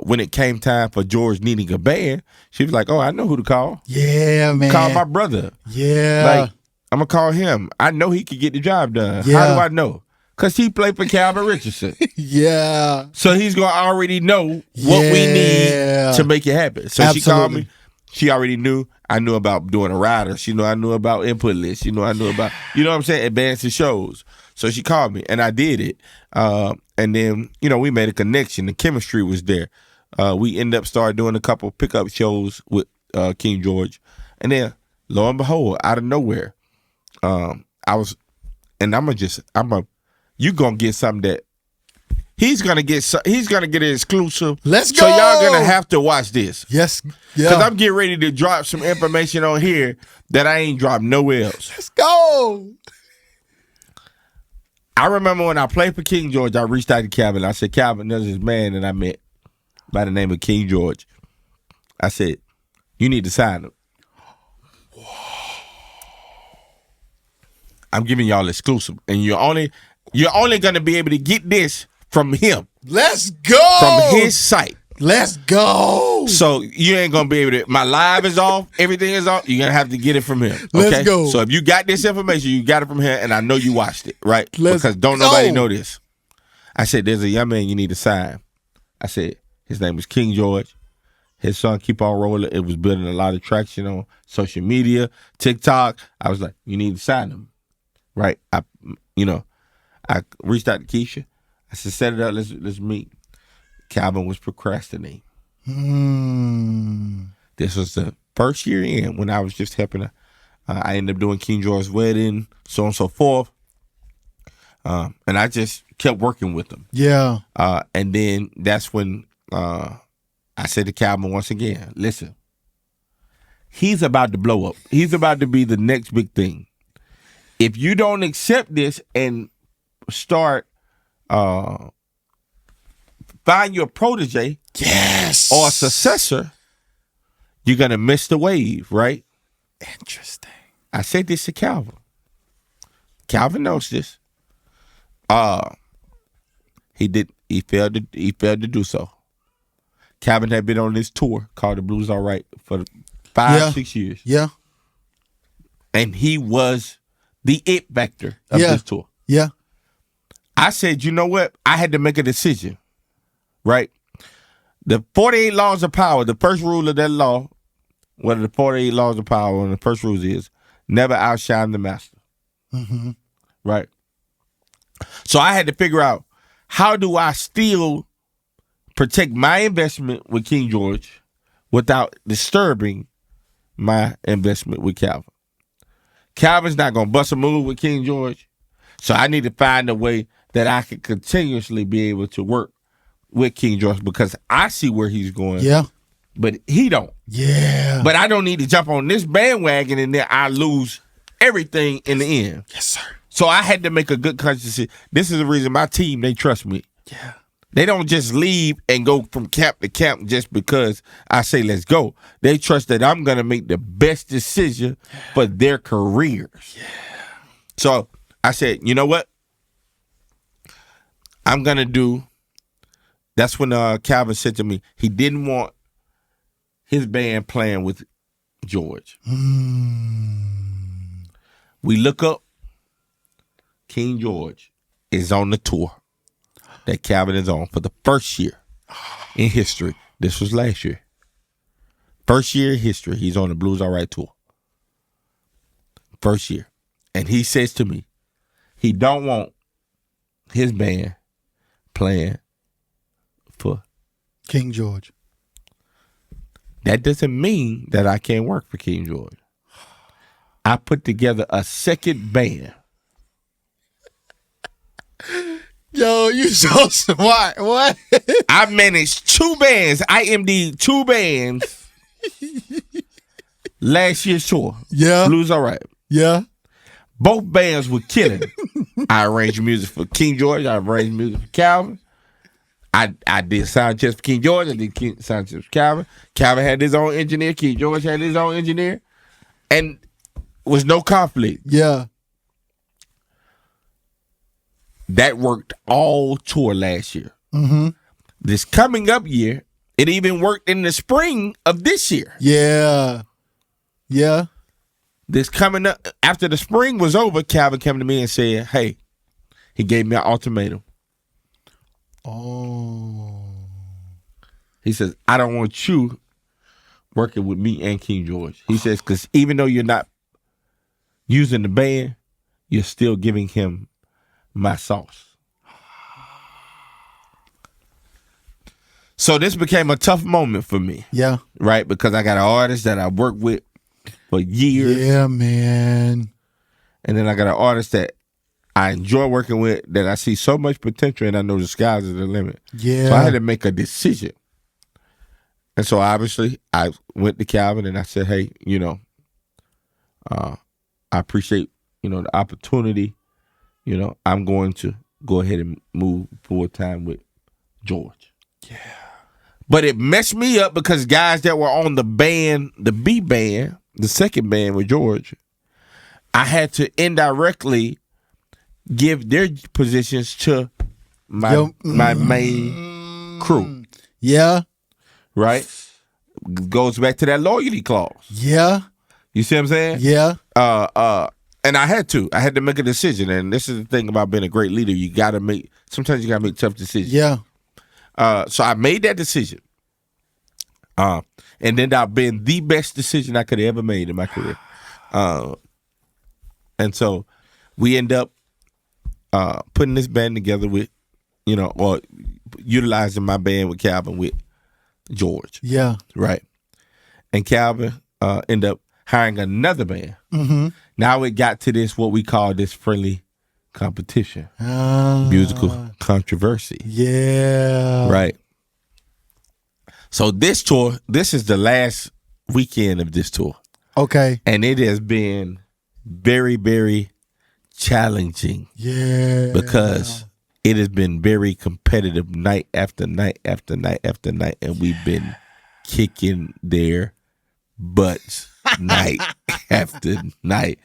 Speaker 1: when it came time for George needing a band, she was like, "Oh, I know who to call.
Speaker 2: Yeah, man.
Speaker 1: Call my brother.
Speaker 2: Yeah,
Speaker 1: like I'm gonna call him. I know he can get the job done.
Speaker 2: Yeah.
Speaker 1: How do I know? Because he played for Calvin Richardson.
Speaker 2: Yeah.
Speaker 1: So he's going to already know what we need to make it happen. So Absolutely. She called me. She already knew. I knew about doing a rider. She knew I knew about input lists. I knew about, what I'm saying, advancing shows. So she called me, and I did it. And then, we made a connection. The chemistry was there. We ended up started doing a couple pickup shows with King George. And then, lo and behold, out of nowhere, you're gonna get something that he's gonna get an exclusive.
Speaker 2: Let's go.
Speaker 1: So y'all gonna have to watch this.
Speaker 2: Yes. Yeah.
Speaker 1: Because I'm getting ready to drop some information on here that I ain't dropped nowhere else.
Speaker 2: Let's go.
Speaker 1: I remember when I played for King George, I reached out to Calvin. I said, "Calvin, there's this man that I met by the name of King George." I said, "You need to sign him." I'm giving y'all exclusive, and you're only gonna be able to get this from him.
Speaker 2: Let's go.
Speaker 1: From his site.
Speaker 2: Let's go.
Speaker 1: So you ain't gonna be able to. My live is off. Everything is off. You're gonna have to get it from him. Okay?
Speaker 2: Let's go.
Speaker 1: So if you got this information, you got it from him, and I know you watched it, right? Because don't
Speaker 2: go.
Speaker 1: nobody know this. I said, "There's a young man you need to sign." I said, his name is King George. His song "Keep On Rolling." It was building a lot of traction on social media, TikTok. I was like, "You need to sign him." Right, I reached out to Keisha. I said, "Set it up. Let's meet." Calvin was procrastinating. This was the first year in when I was just helping her. I ended up doing King George's wedding, so on and so forth. And I just kept working with him.
Speaker 2: Yeah.
Speaker 1: And then that's when I said to Calvin once again, "Listen, he's about to blow up. He's about to be the next big thing. If you don't accept this and start find your protege or a successor, you're going to miss the wave, right?"
Speaker 2: Interesting.
Speaker 1: I said this to Calvin. Calvin knows this. He failed to do so. Calvin had been on this tour called The Blues All Right for 5-6 years.
Speaker 2: Yeah.
Speaker 1: And he was the it factor of this tour.
Speaker 2: Yeah.
Speaker 1: I said, you know what? I had to make a decision, right? The 48 laws of power, the first rule of that law, one of the 48 laws of power, one of the first rules is never outshine the master.
Speaker 2: Mm-hmm.
Speaker 1: Right? So I had to figure out, how do I still protect my investment with King George without disturbing my investment with Calvin? Calvin's not going to bust a move with King George. So I need to find a way that I can continuously be able to work with King George because I see where he's going.
Speaker 2: Yeah.
Speaker 1: But he don't.
Speaker 2: Yeah.
Speaker 1: But I don't need to jump on this bandwagon and then I lose everything in the end.
Speaker 2: Yes, sir.
Speaker 1: So I had to make a good conscious decision. This is the reason my team, they trust me.
Speaker 2: Yeah.
Speaker 1: They don't just leave and go from camp to camp just because I say let's go. They trust that I'm going to make the best decision for their careers.
Speaker 2: Yeah.
Speaker 1: So I said, you know what? I'm going to do. That's when Calvin said to me, he didn't want his band playing with George. We look up. King George is on the tour that Calvin is on for the first year in history. This was last year. First year in history, he's on the Blues All Right tour. First year. And he says to me, he don't want his band playing for
Speaker 2: King George.
Speaker 1: That doesn't mean that I can't work for King George. I put together a second band
Speaker 2: Yo, you so smart. What?
Speaker 1: I managed 2 bands. I MD'd 2 bands last year's tour.
Speaker 2: Yeah.
Speaker 1: Blues All Right.
Speaker 2: Yeah.
Speaker 1: Both bands were killing. I arranged music for King George. I arranged music for Calvin. I did sound checks for King George. I did sound checks for Calvin. Calvin had his own engineer. King George had his own engineer. And was no conflict.
Speaker 2: Yeah.
Speaker 1: That worked all tour last year.
Speaker 2: Mm-hmm.
Speaker 1: This coming up year, it even worked in the spring of this year.
Speaker 2: Yeah. Yeah.
Speaker 1: This coming up, after the spring was over, Calvin came to me and said, hey, he gave me an ultimatum.
Speaker 2: Oh.
Speaker 1: He says, I don't want you working with me and King George. He says, because even though you're not using the band, you're still giving him my sauce. So this became a tough moment for me.
Speaker 2: Yeah.
Speaker 1: Right? Because I got an artist that I worked with for years.
Speaker 2: Yeah, man.
Speaker 1: And then I got an artist that I enjoy working with, that I see so much potential, and I know the sky's the limit.
Speaker 2: Yeah.
Speaker 1: So I had to make a decision. And so obviously I went to Calvin and I said, hey, I appreciate, the opportunity. I'm going to go ahead and move full time with George.
Speaker 2: Yeah.
Speaker 1: But it messed me up because guys that were on the band, the B band, the second band with George, I had to indirectly give their positions to my main crew.
Speaker 2: Yeah.
Speaker 1: Right? Goes back to that loyalty clause.
Speaker 2: Yeah.
Speaker 1: You see what I'm saying?
Speaker 2: Yeah.
Speaker 1: And I had to make a decision. And this is the thing about being a great leader. Sometimes you gotta make tough decisions.
Speaker 2: Yeah.
Speaker 1: So I made that decision. And then that been the best decision I could have ever made in my career. And so we end up putting this band together with, or utilizing my band with Calvin with George.
Speaker 2: Yeah.
Speaker 1: Right. And Calvin ended up hiring another band. Mm-hmm. Now it got to this, what we call this friendly competition. Musical controversy.
Speaker 2: Yeah.
Speaker 1: Right. So this tour, this is the last weekend of this tour.
Speaker 2: Okay.
Speaker 1: And it has been very, very challenging.
Speaker 2: Yeah.
Speaker 1: Because it has been very competitive night after night after night after night. And we've been kicking their butts night after night,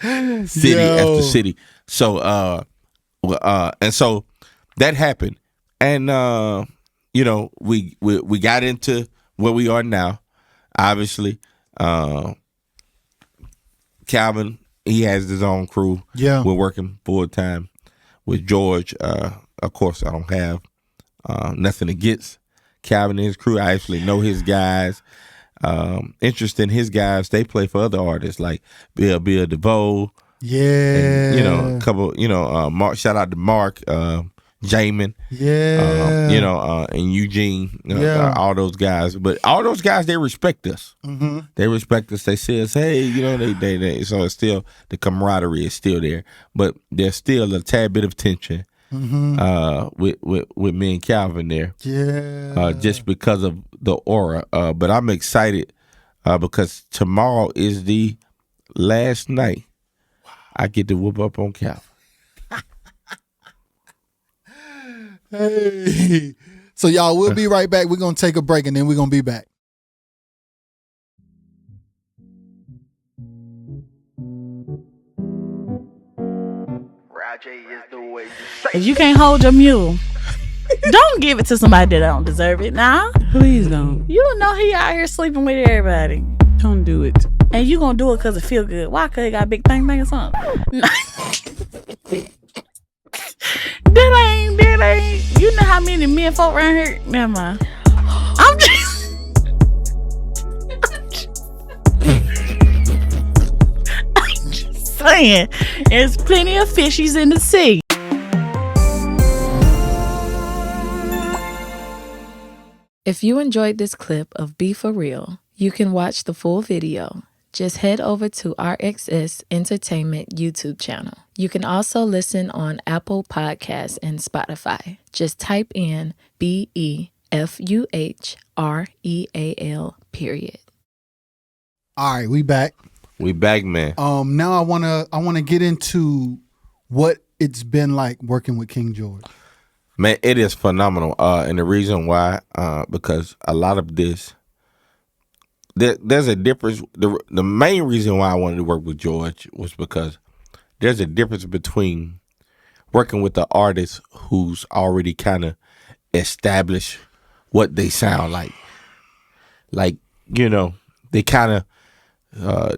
Speaker 1: city after city. So, and so that happened. And, we got into where we are now. Obviously, Calvin, he has his own crew.
Speaker 2: Yeah.
Speaker 1: We're working full time with George. Of course, I don't have nothing against Calvin and his crew. I actually know his guys. Interest in his guys. They play for other artists like Bill DeVoe.
Speaker 2: Yeah.
Speaker 1: And, a couple, Mark, shout out to Mark, Jamin.
Speaker 2: Yeah.
Speaker 1: And Eugene, all those guys. But all those guys, they respect us. Mm-hmm. They respect us. They say us, hey, they so it's still, the camaraderie is still there. But there's still a tad bit of tension with me and Calvin there.
Speaker 2: Yeah.
Speaker 1: Just because of the aura. But I'm excited because tomorrow is the last night I get to whoop up on Calvin.
Speaker 2: Hey. So y'all, we'll be right back. We're going to take a break and then we're going to be back.
Speaker 4: If you can't hold your mule, don't give it to somebody that don't deserve it. Nah.
Speaker 5: Please don't.
Speaker 4: You know he out here sleeping with everybody.
Speaker 5: Don't do it.
Speaker 4: And you gonna do it because it feel good. Why? Because it got a big thing or something? That ain't. You know how many men folk around here? Never mind. I'm just saying. There's plenty of fishies in the sea.
Speaker 6: If you enjoyed this clip of Be For Real, you can watch the full video.
Speaker 5: just head over to RXS Entertainment YouTube channel. You can also listen on Apple Podcasts and Spotify. Just type in BEFUHREAL .
Speaker 2: All right, we back.
Speaker 1: We back, man.
Speaker 2: Now I wanna get into what it's been like working with King George.
Speaker 1: Man, it is phenomenal. And the reason why, because a lot of this, there's a difference. The main reason why I wanted to work with George was because there's a difference between working with the artist who's already kind of established what they sound like. Like, they kind of,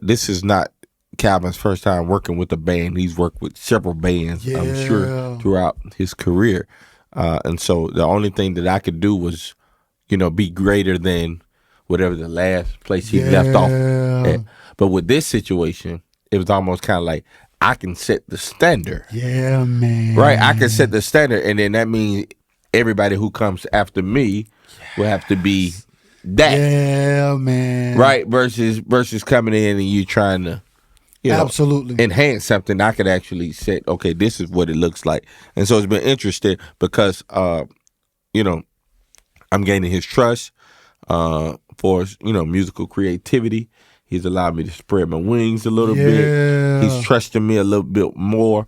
Speaker 1: this is not Calvin's first time working with a band. He's worked with several bands, I'm sure, throughout his career. And so the only thing that I could do was, be greater than whatever the last place he left off at. But with this situation, it was almost kind of like, I can set the standard.
Speaker 2: Yeah, man.
Speaker 1: Right? I can set the standard, and then that means everybody who comes after me will have to be that.
Speaker 2: Yeah, man.
Speaker 1: Right? Versus coming in and you trying to,
Speaker 2: absolutely
Speaker 1: enhance something. I could actually say, okay, this is what it looks like. And so it's been interesting because, I'm gaining his trust for, musical creativity. He's allowed me to spread my wings a little bit. He's trusting me a little bit more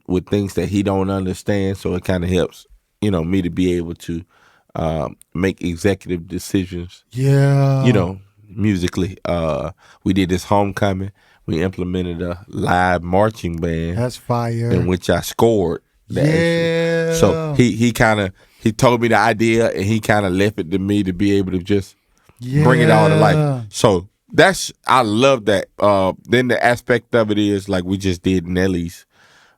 Speaker 1: with things that he don't understand. So it kind of helps, me to be able to make executive decisions. Musically. We did this homecoming. We implemented a live marching band.
Speaker 2: That's fire.
Speaker 1: In which I scored. So he told me the idea and he kind of left it to me to be able to just bring it all to life. So I love that. Then the aspect of it is like we just did Nelly's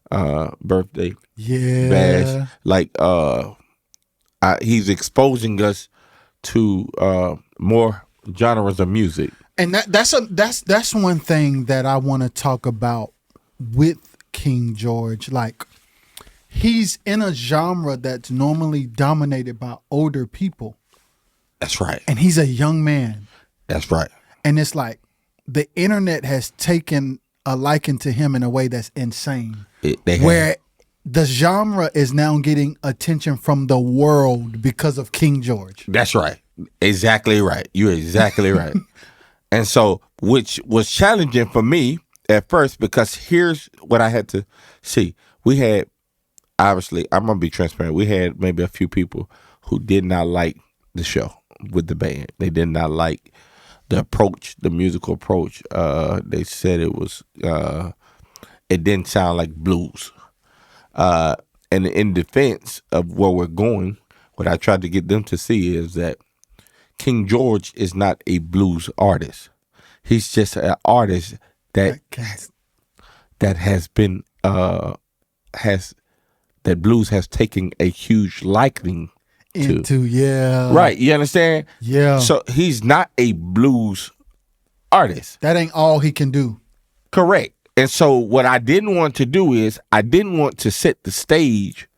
Speaker 1: birthday bash. Like he's exposing us to more genres of music.
Speaker 2: And that's one thing that I want to talk about with King George. Like, he's in a genre that's normally dominated by older people.
Speaker 1: That's right.
Speaker 2: And he's a young man.
Speaker 1: That's right.
Speaker 2: And it's like the internet has taken a liking to him in a way that's insane. Where the genre is now getting attention from the world because of King George.
Speaker 1: That's right. Exactly right. You're exactly right. And so, which was challenging for me at first, because here's what I had to see. We had, obviously, I'm going to be transparent. We had maybe a few people who did not like the show with the band. They did not like the approach, the musical approach. They said it was, it didn't sound like blues. And in defense of where we're going, what I tried to get them to see is that King George is not a blues artist. He's just an artist that has been that blues has taken a huge liking
Speaker 2: to.
Speaker 1: Right, you understand?
Speaker 2: Yeah.
Speaker 1: So he's not a blues artist.
Speaker 2: That ain't all he can do.
Speaker 1: Correct. And so what I didn't want to do is I didn't want to set the stage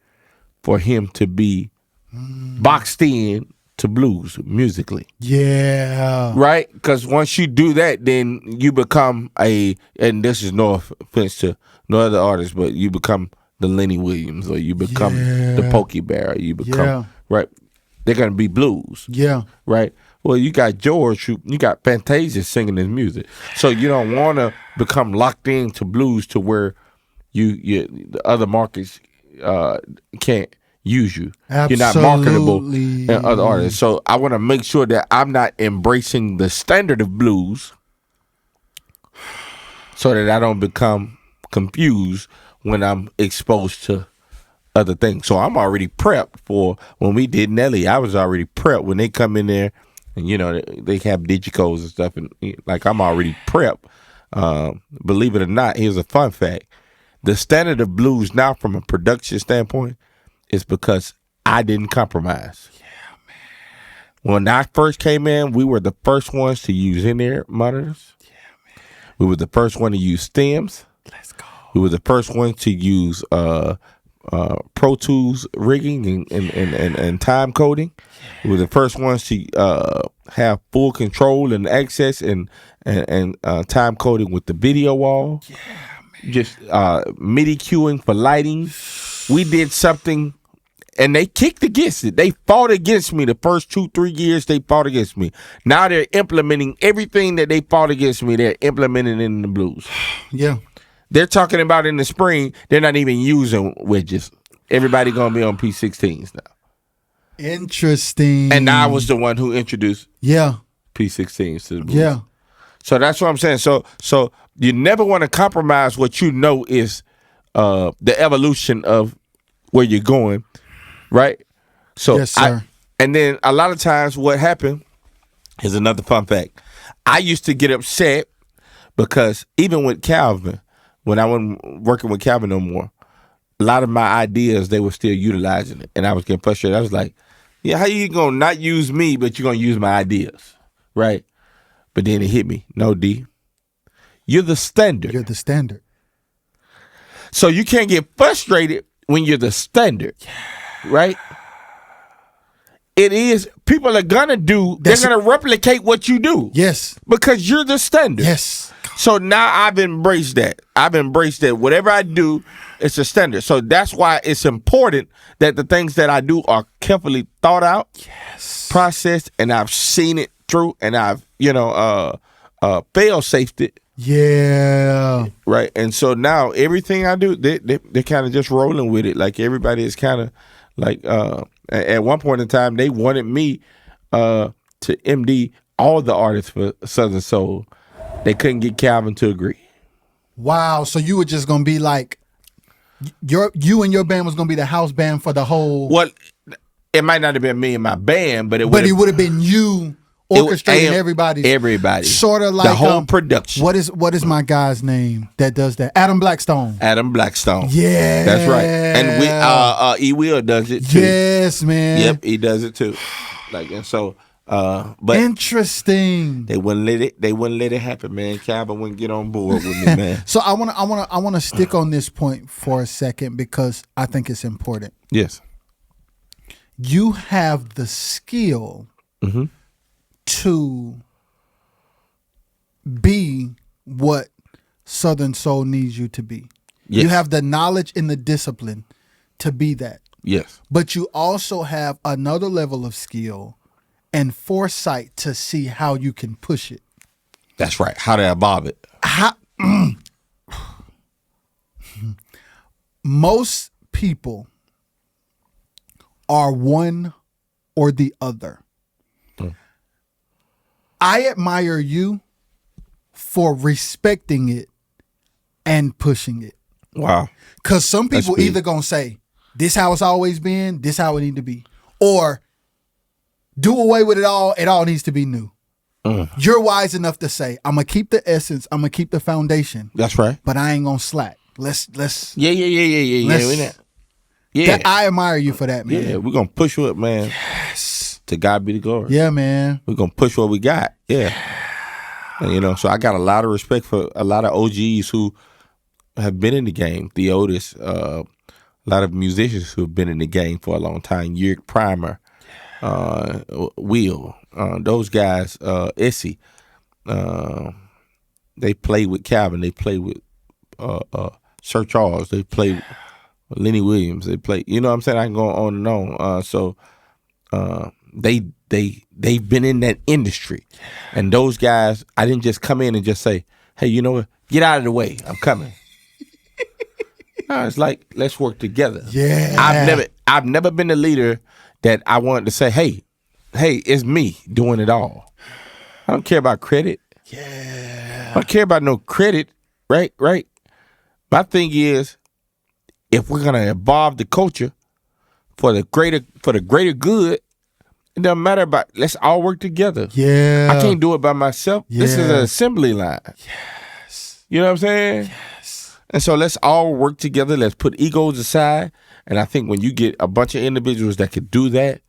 Speaker 1: for him to be boxed in to blues musically.
Speaker 2: Yeah.
Speaker 1: Right? Because once you do that, then you become and this is no offense to no other artist, but you become the Lenny Williams, or you become the Pokey Bear, or you become, right? They're going to be blues.
Speaker 2: Yeah.
Speaker 1: Right? Well, you got George, you got Fantasia singing his music. So you don't want to become locked into blues to where the other markets can't use you.
Speaker 2: Absolutely.
Speaker 1: You're not marketable in other artists. So I want to make sure that I'm not embracing the standard of blues so that I don't become confused when I'm exposed to other things. So I'm already prepped for when we did Nelly. I was already prepped when they come in there and, they have digicodes and stuff. And like, I'm already prepped. Believe it or not, here's a fun fact. The standard of blues now from a production standpoint is because I didn't compromise.
Speaker 2: Yeah, man.
Speaker 1: When I first came in, we were the first ones to use in-ear monitors.
Speaker 2: Yeah, man.
Speaker 1: We were the first one to use stems.
Speaker 2: Let's go.
Speaker 1: We were the first ones to use Pro Tools rigging and time coding. We were the first ones to have full control and access and time coding with the video wall. Yeah, man. Just MIDI queuing for lighting. We did something, and they kicked against it. They fought against me the first 2-3 years. They fought against me. Now they're implementing everything that they fought against me. They're implementing it in the blues.
Speaker 2: Yeah.
Speaker 1: They're talking about in the spring, they're not even using widgets. Everybody going to be on P16s now.
Speaker 2: Interesting.
Speaker 1: And I was the one who introduced P16s to the blues.
Speaker 2: Yeah.
Speaker 1: So that's what I'm saying. So you never want to compromise what you know is the evolution of where you're going, right? So
Speaker 2: yes, sir.
Speaker 1: And then a lot of times what happened is another fun fact. I used to get upset because even with Calvin, when I wasn't working with Calvin no more, a lot of my ideas, they were still utilizing it. And I was getting frustrated. I was like, yeah, how you going to not use me, but you're going to use my ideas, right? But then it hit me. No, D. You're the standard.
Speaker 2: You're the standard.
Speaker 1: So you can't get frustrated when you're the standard, right? It is, people are going to they're going to replicate what you do.
Speaker 2: Yes.
Speaker 1: Because you're the standard.
Speaker 2: Yes.
Speaker 1: So now I've embraced that. Whatever I do, it's a standard. So that's why it's important that the things that I do are carefully thought out, processed, and I've seen it through, and I've, fail-safed it.
Speaker 2: Yeah.
Speaker 1: Right. And so now everything I do, they're kind of just rolling with it. Like everybody is kind of like, at one point in time, they wanted me to MD all the artists for Southern Soul. They couldn't get Calvin to agree.
Speaker 2: Wow. So you were just going to be like, you and your band was going to be the house band for the whole.
Speaker 1: Well, it might not have been me and my band, but it would
Speaker 2: have been you orchestrating everybody. Sort of like
Speaker 1: the whole production.
Speaker 2: What is my guy's name that does that? Adam Blackstone.
Speaker 1: Yeah. That's right. And E Will does it too.
Speaker 2: Yes, man.
Speaker 1: Yep, he does it too. And so but
Speaker 2: interesting.
Speaker 1: They wouldn't let it happen, man. Calvin wouldn't get on board with me, man.
Speaker 2: So I wanna stick on this point for a second because I think it's important.
Speaker 1: Yes.
Speaker 2: You have the skill to be what Southern Soul needs you to be. Yes. You have the knowledge and the discipline to be that.
Speaker 1: Yes.
Speaker 2: But you also have another level of skill and foresight to see how you can push it.
Speaker 1: That's right. How to evolve it.
Speaker 2: Most people are one or the other. I admire you for respecting it and pushing it.
Speaker 1: Wow.
Speaker 2: Because some people either going to say, this how it's always been, this how it need to be. Or do away with it all needs to be new. You're wise enough to say, I'm going to keep the essence, I'm going to keep the foundation.
Speaker 1: That's right.
Speaker 2: But I ain't going to slack. Let's
Speaker 1: Yeah.
Speaker 2: Yeah. I admire you for that, man.
Speaker 1: Yeah, we're going to push it, man. Yes. To God be the glory.
Speaker 2: Yeah, man.
Speaker 1: We're going to push what we got. Yeah. And, so I got a lot of respect for a lot of OGs who have been in the game. The Otis, a lot of musicians who have been in the game for a long time. Yerk Primer, Will, those guys, Essie, they play with Calvin. They play with Sir Charles. They play with Lenny Williams. They play. You know what I'm saying? I can go on and on. So they've been in that industry, and those guys. I didn't just come in and just say, "Hey, you know what? Get out of the way. I'm coming." No, it's like, let's work together.
Speaker 2: Yeah.
Speaker 1: I've never been the leader that I wanted to say, hey, it's me doing it all. I don't care about credit.
Speaker 2: Yeah.
Speaker 1: I don't care about no credit, right? My thing is, if we're gonna evolve the culture for the greater good, it doesn't matter about. Let's all work together.
Speaker 2: Yeah.
Speaker 1: I can't do it by myself.
Speaker 2: Yeah.
Speaker 1: This is an assembly line.
Speaker 2: Yes.
Speaker 1: You know what I'm saying?
Speaker 2: Yes.
Speaker 1: And so let's all work together. Let's put egos aside. And I think when you get a bunch of individuals that can do that,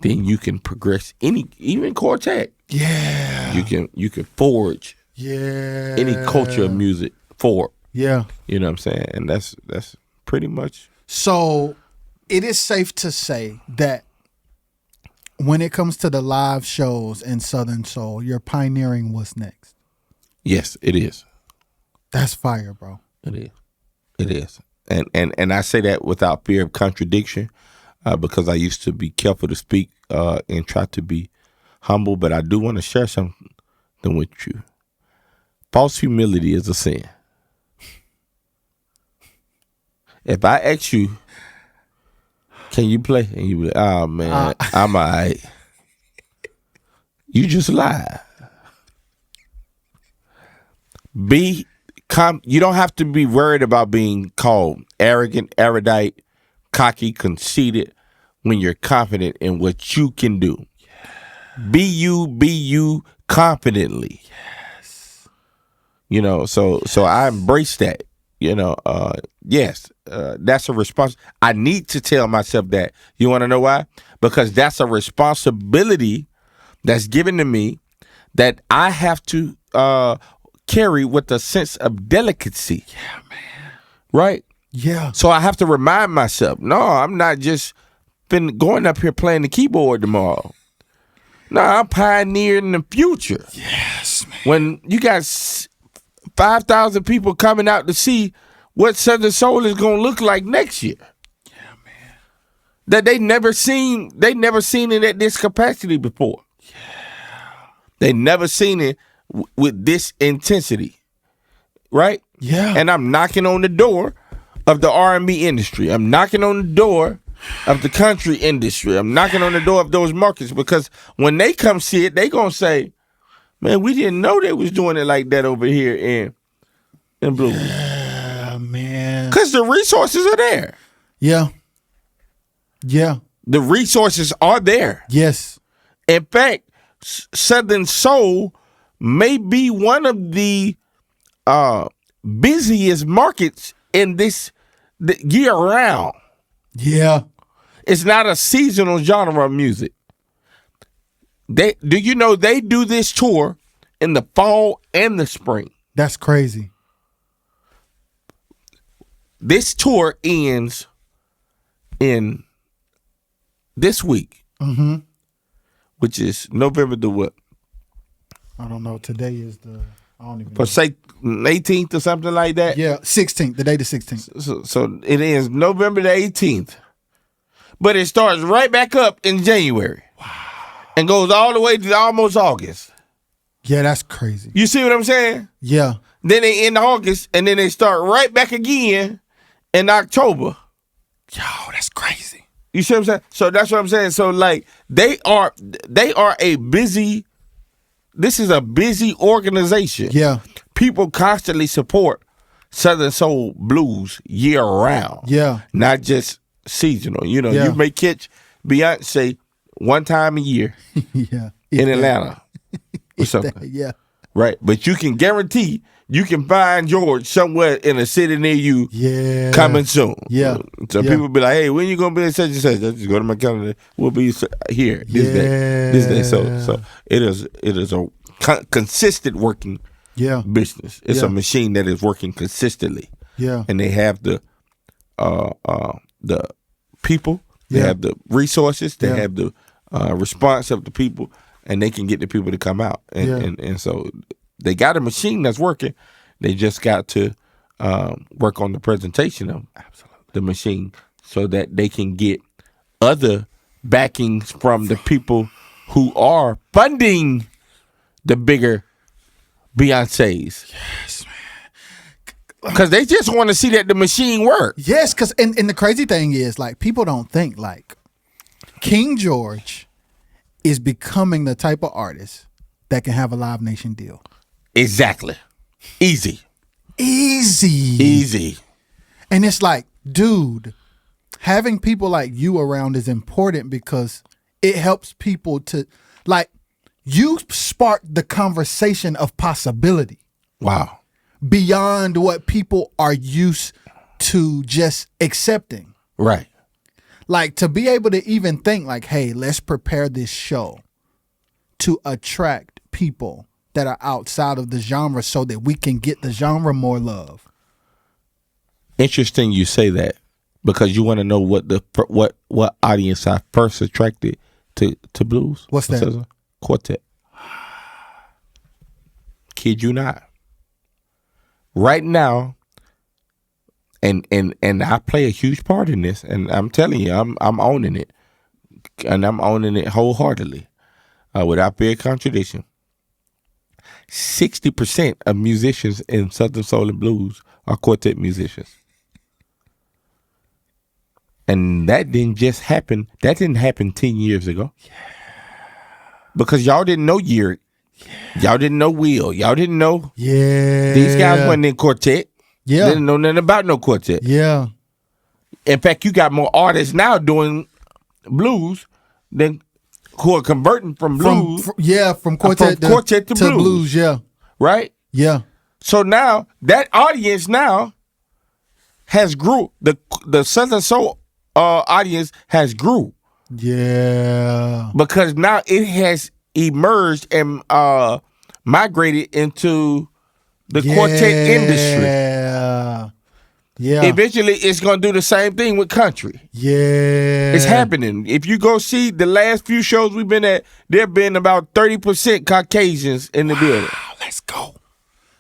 Speaker 1: then you can progress even Quartet.
Speaker 2: Yeah.
Speaker 1: You can forge
Speaker 2: any
Speaker 1: culture of music forward.
Speaker 2: Yeah.
Speaker 1: You know what I'm saying? And that's pretty much
Speaker 2: So it is safe to say that when it comes to the live shows in Southern Soul, you're pioneering what's next.
Speaker 1: Yes, it is.
Speaker 2: That's fire, bro.
Speaker 1: It is. It is. And I say that without fear of contradiction, because I used to be careful to speak and try to be humble, but I do want to share something with you. False humility is a sin. If I ask you, can you play? And you be like, oh man, I'm all right. You just lie. You don't have to be worried about being called arrogant, erudite, cocky, conceited when you're confident in what you can do. Be you confidently.
Speaker 2: Yes.
Speaker 1: You know, so I embrace that. You know, yes, that's a response. I need to tell myself that. You want to know why? Because that's a responsibility that's given to me that I have to carry with a sense of delicacy.
Speaker 2: Yeah, man.
Speaker 1: Right?
Speaker 2: Yeah.
Speaker 1: So I have to remind myself, no, I'm not just been going up here playing the keyboard tomorrow. No, I'm pioneering the future.
Speaker 2: Yes, man.
Speaker 1: When you got 5,000 people coming out to see what Southern Soul is going to look like next year.
Speaker 2: Yeah, man.
Speaker 1: That they never seen it at this capacity before.
Speaker 2: Yeah.
Speaker 1: They never seen it with this intensity. Right?
Speaker 2: Yeah.
Speaker 1: And I'm knocking on the door of the R&B industry. I'm knocking on the door of the country industry. I'm knocking on the door of those markets, because when they come see it, they going to say, man, we didn't know they was doing it like that over here in Blue.
Speaker 2: Yeah, man.
Speaker 1: Because the resources are there.
Speaker 2: Yeah. Yeah.
Speaker 1: The resources are there.
Speaker 2: Yes.
Speaker 1: In fact, Southern Soul may be one of the busiest markets in this year round.
Speaker 2: Yeah.
Speaker 1: It's not a seasonal genre of music. Do you know they do this tour in the fall and the spring?
Speaker 2: That's crazy.
Speaker 1: This tour ends in this week, which is November the what?
Speaker 2: I don't know. Today is I don't even know.
Speaker 1: For say 18th or something like that.
Speaker 2: Yeah, 16th. The day the 16th.
Speaker 1: So it ends November the 18th, but it starts right back up in January. Wow. And goes all the way to almost August.
Speaker 2: Yeah, that's crazy.
Speaker 1: You see what I'm saying?
Speaker 2: Yeah.
Speaker 1: Then they end August, and then they start right back again in October.
Speaker 2: Yo, that's crazy.
Speaker 1: You see what I'm saying? So that's what I'm saying. So like they are a busy. This is a busy organization.
Speaker 2: Yeah.
Speaker 1: People constantly support Southern Soul Blues year round.
Speaker 2: Yeah.
Speaker 1: Not just seasonal. You know,
Speaker 2: Yeah.
Speaker 1: you may catch Beyonce one time a year
Speaker 2: Yeah.
Speaker 1: in Atlanta or something.
Speaker 2: Yeah.
Speaker 1: Right. But you can guarantee you can find George somewhere in a city near you coming soon.
Speaker 2: Yeah.
Speaker 1: So people be like, hey, when you going to be in such and such? I just go to my calendar. We'll be here this day. So it is a consistent working business. It's a machine that is working consistently.
Speaker 2: Yeah.
Speaker 1: And they have the people, they have the resources, they have the response of the people, and they can get the people to come out. And so they got a machine that's working. They just got to work on the presentation of the machine so that they can get other backings from the people who are funding the bigger Beyoncés.
Speaker 2: Yes, man.
Speaker 1: Because they just want to see that the machine work.
Speaker 2: Yes, because and the crazy thing is, like, people don't think like King George is becoming the type of artist that can have a Live Nation deal.
Speaker 1: Exactly. Easy.
Speaker 2: And it's like, dude, having people like you around is important because it helps people to, like, you sparked the conversation of possibility.
Speaker 1: Wow.
Speaker 2: Beyond what people are used to just accepting.
Speaker 1: Right.
Speaker 2: Like, to be able to even think like, hey, let's prepare this show to attract people that are outside of the genre so that we can get the genre more love.
Speaker 1: Interesting you say that, because you want to know what audience I first attracted to blues.
Speaker 2: What's that?
Speaker 1: Quartet. Kid you not. Right now, and I play a huge part in this, and I'm telling you, I'm owning it, and I'm owning it wholeheartedly, without being contradiction. 60% of musicians in Southern Soul and Blues are quartet musicians. And that didn't just happen. That didn't happen 10 years ago. Yeah. Because y'all didn't know Yuri. Yeah. Y'all didn't know Will. Y'all didn't know.
Speaker 2: Yeah.
Speaker 1: These guys wasn't in quartet.
Speaker 2: Yeah.
Speaker 1: They didn't know nothing about no quartet.
Speaker 2: Yeah.
Speaker 1: In fact, you got more artists now doing blues than who are converting from blues.
Speaker 2: From quartet
Speaker 1: to blues.
Speaker 2: Yeah.
Speaker 1: Right?
Speaker 2: Yeah.
Speaker 1: So now that audience now has grew. The Southern Soul audience has grew.
Speaker 2: Yeah.
Speaker 1: Because now it has emerged and migrated into the quartet industry.
Speaker 2: Yeah. Yeah.
Speaker 1: Eventually, it's going to do the same thing with country.
Speaker 2: Yeah.
Speaker 1: It's happening. If you go see the last few shows we've been at, there have been about 30% Caucasians in the building.
Speaker 2: Let's go.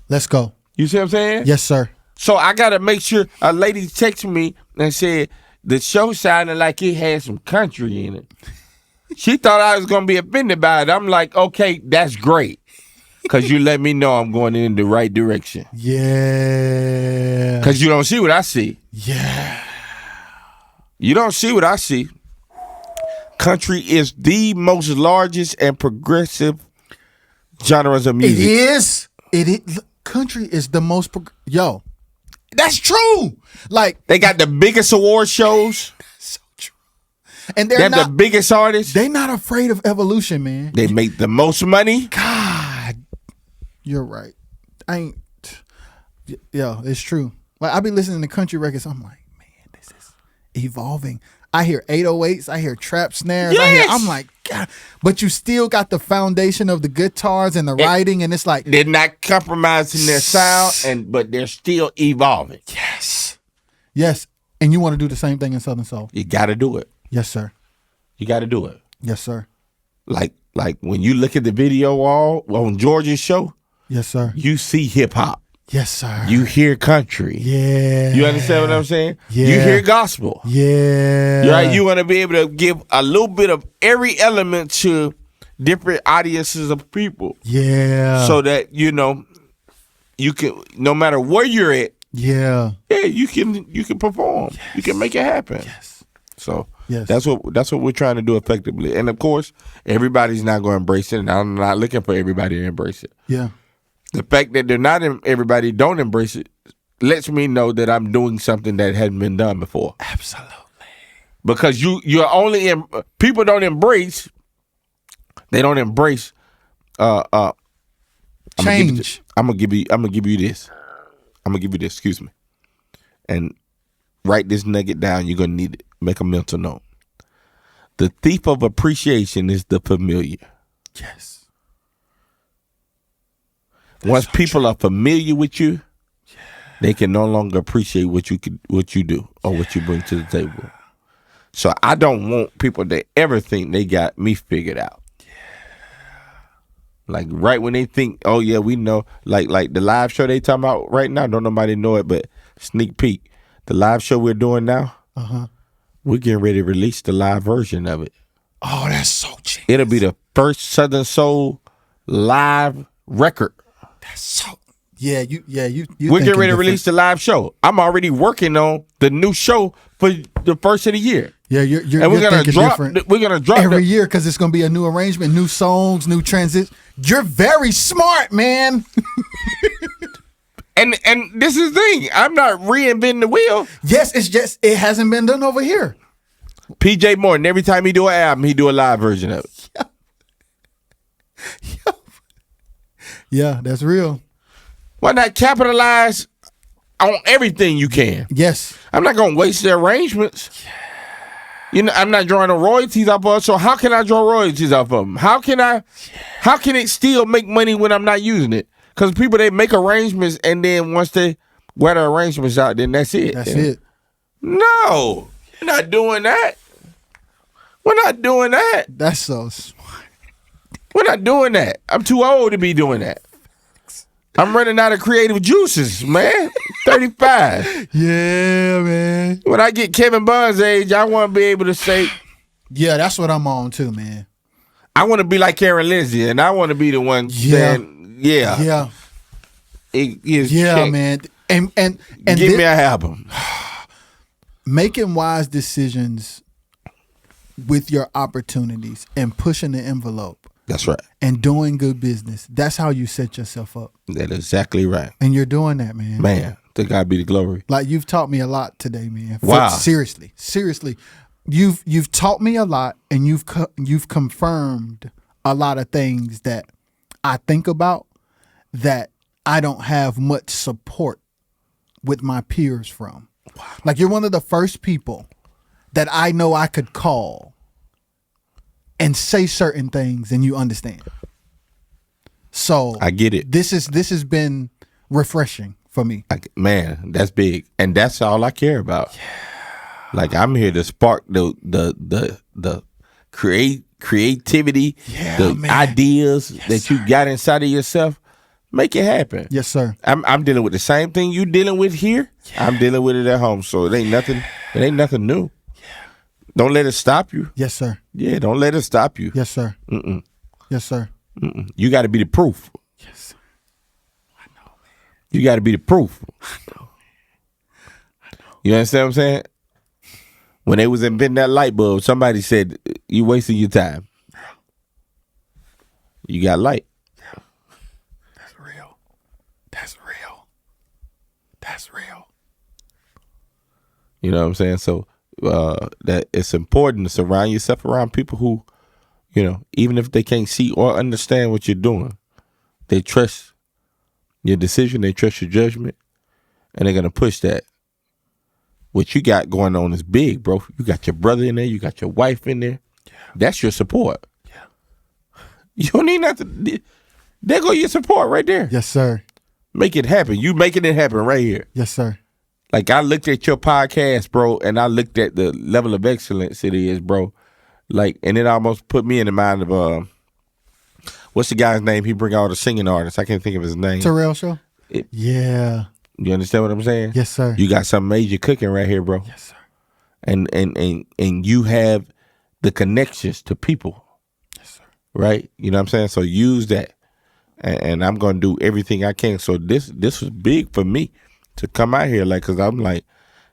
Speaker 2: Let's go.
Speaker 1: You see what I'm saying?
Speaker 2: Yes, sir.
Speaker 1: So I got to make sure. A lady texted me and said the show sounded like it had some country in it. She thought I was going to be offended by it. I'm like, okay, that's great. Because you let me know I'm going in the right direction.
Speaker 2: Yeah.
Speaker 1: Because you don't see what I see.
Speaker 2: Yeah.
Speaker 1: You don't see what I see. Country is the most largest and progressive genres of music.
Speaker 2: It is. It is. Country is the most. Yo, that's true. Like
Speaker 1: they got the biggest award shows.
Speaker 2: So true. And
Speaker 1: they have the biggest artists.
Speaker 2: They're not afraid of evolution, man.
Speaker 1: They make the most money.
Speaker 2: God, you're right. It's true. Like I be listening to country records. I'm like, man, this is evolving. I hear 808s. I hear trap snares.
Speaker 1: Yes.
Speaker 2: I'm like, God. But you still got the foundation of the guitars and the writing, and it's like
Speaker 1: they're not compromising their sound, but they're still evolving.
Speaker 2: Yes, yes. And you want to do the same thing in Southern Soul?
Speaker 1: You got to do it.
Speaker 2: Yes, sir.
Speaker 1: You got to do it.
Speaker 2: Yes, sir.
Speaker 1: Like when you look at the video wall on George's show.
Speaker 2: Yes, sir.
Speaker 1: You see hip hop.
Speaker 2: Yes, sir.
Speaker 1: You hear country.
Speaker 2: Yeah.
Speaker 1: You understand what I'm saying?
Speaker 2: Yeah.
Speaker 1: You hear gospel.
Speaker 2: Yeah.
Speaker 1: Right? You want to be able to give a little bit of every element to different audiences of people.
Speaker 2: Yeah.
Speaker 1: So that, you can, no matter where you're at.
Speaker 2: Yeah.
Speaker 1: Yeah, you can perform. Yes. You can make it happen.
Speaker 2: Yes.
Speaker 1: So
Speaker 2: yes.
Speaker 1: that's what we're trying to do effectively. And of course, everybody's not going to embrace it, and I'm not looking for everybody to embrace it.
Speaker 2: Yeah.
Speaker 1: The fact that everybody don't embrace it lets me know that I'm doing something that hadn't been done before.
Speaker 2: Absolutely.
Speaker 1: Because you're only people don't embrace. They don't embrace.
Speaker 2: Change.
Speaker 1: I'm gonna give you this. Excuse me. And write this nugget down. You're gonna need it. Make a mental note. The thief of appreciation is the familiar.
Speaker 2: Yes.
Speaker 1: Once people are familiar with you, they can no longer appreciate what you do or what you bring to the table. So I don't want people to ever think they got me figured out. Like right when they think, oh yeah, we know, like the live show they talking about right now, don't nobody know it, but sneak peek. The live show we're doing now, we're getting ready to release the live version of it.
Speaker 2: Oh, that's so genius.
Speaker 1: It'll be the first Southern Soul live record.
Speaker 2: That's so. Yeah, you.
Speaker 1: We're getting ready to release the live show. I'm already working on the new show for the first of the year.
Speaker 2: Yeah, you're
Speaker 1: and we're gonna drop. We're gonna drop
Speaker 2: every year because it's gonna be a new arrangement, new songs, new transition. You're very smart, man.
Speaker 1: and this is the thing. I'm not reinventing the wheel.
Speaker 2: Yes, it's just it hasn't been done over here.
Speaker 1: PJ Morton, every time he do an album, he do a live version of it.
Speaker 2: Yeah, that's real.
Speaker 1: Why not capitalize on everything you can?
Speaker 2: Yes.
Speaker 1: I'm not going to waste the arrangements. Yeah. I'm not drawing the royalties off of it, so how can I draw royalties off of them? How can it still make money when I'm not using it? Because people, they make arrangements, and then once they wear the arrangements out, then that's it.
Speaker 2: That's it.
Speaker 1: No, we're not doing that. We're not doing that.
Speaker 2: That's so smart.
Speaker 1: We're not doing that. I'm too old to be doing that. I'm running out of creative juices, man. 35.
Speaker 2: Yeah, man.
Speaker 1: When I get Kevin Bunn's age, I want to be able to say,
Speaker 2: yeah, that's what I'm on too, man.
Speaker 1: I want to be like Karen Lindsay, and I want to be the one saying,
Speaker 2: yeah.
Speaker 1: Check.
Speaker 2: Man. And
Speaker 1: give me an album.
Speaker 2: Making wise decisions with your opportunities and pushing the envelope.
Speaker 1: That's right.
Speaker 2: And doing good business. That's how you set yourself up.
Speaker 1: That's exactly right.
Speaker 2: And you're doing that, man.
Speaker 1: Man, to God be the glory.
Speaker 2: Like, you've taught me a lot today, man.
Speaker 1: Wow.
Speaker 2: Seriously. You've taught me a lot, and you've confirmed a lot of things that I think about that I don't have much support with my peers from. Wow. Like, you're one of the first people that I know I could call and say certain things and you understand. So
Speaker 1: I get it.
Speaker 2: This has been refreshing for me.
Speaker 1: Man, that's big. And that's all I care about. Yeah. Like, I'm here to spark the creativity, ideas that you got inside of yourself. Make it happen.
Speaker 2: Yes, sir.
Speaker 1: I'm dealing with the same thing you dealing with here. Yeah. I'm dealing with it at home. So it ain't nothing new. Don't let it stop you.
Speaker 2: Yes, sir.
Speaker 1: Yeah, don't let it stop you.
Speaker 2: Yes, sir.
Speaker 1: Mm-mm.
Speaker 2: Yes, sir.
Speaker 1: Mm-mm. You got to be the proof.
Speaker 2: Yes, sir. I know, man.
Speaker 1: You got to be the proof.
Speaker 2: I know.
Speaker 1: You understand what I'm saying? When they was inventing that light bulb, somebody said, you wasting your time. You got light.
Speaker 2: Yeah. That's real. That's real. That's real.
Speaker 1: You know what I'm saying? So, that it's important to surround yourself around people who, even if they can't see or understand what you're doing, they trust your decision, they trust your judgment, and they're going to push that. What you got going on is big, bro. You got your brother in there, you got your wife in there. Yeah. That's your support. Yeah. You don't need nothing. There go your support right there.
Speaker 2: Yes, sir.
Speaker 1: Make it happen. You making it happen right here.
Speaker 2: Yes, sir.
Speaker 1: Like, I looked at your podcast, bro, and I looked at the level of excellence it is, bro. Like, and it almost put me in the mind of, what's the guy's name? He bring all the singing artists. I can't think of his name.
Speaker 2: Terrell Show? Yeah.
Speaker 1: You understand what I'm saying?
Speaker 2: Yes, sir.
Speaker 1: You got some major cooking right here, bro.
Speaker 2: Yes, sir.
Speaker 1: And you have the connections to people.
Speaker 2: Yes, sir.
Speaker 1: Right? You know what I'm saying? So use that. And I'm going to do everything I can. So this was big for me. To come out here, like, because I'm like,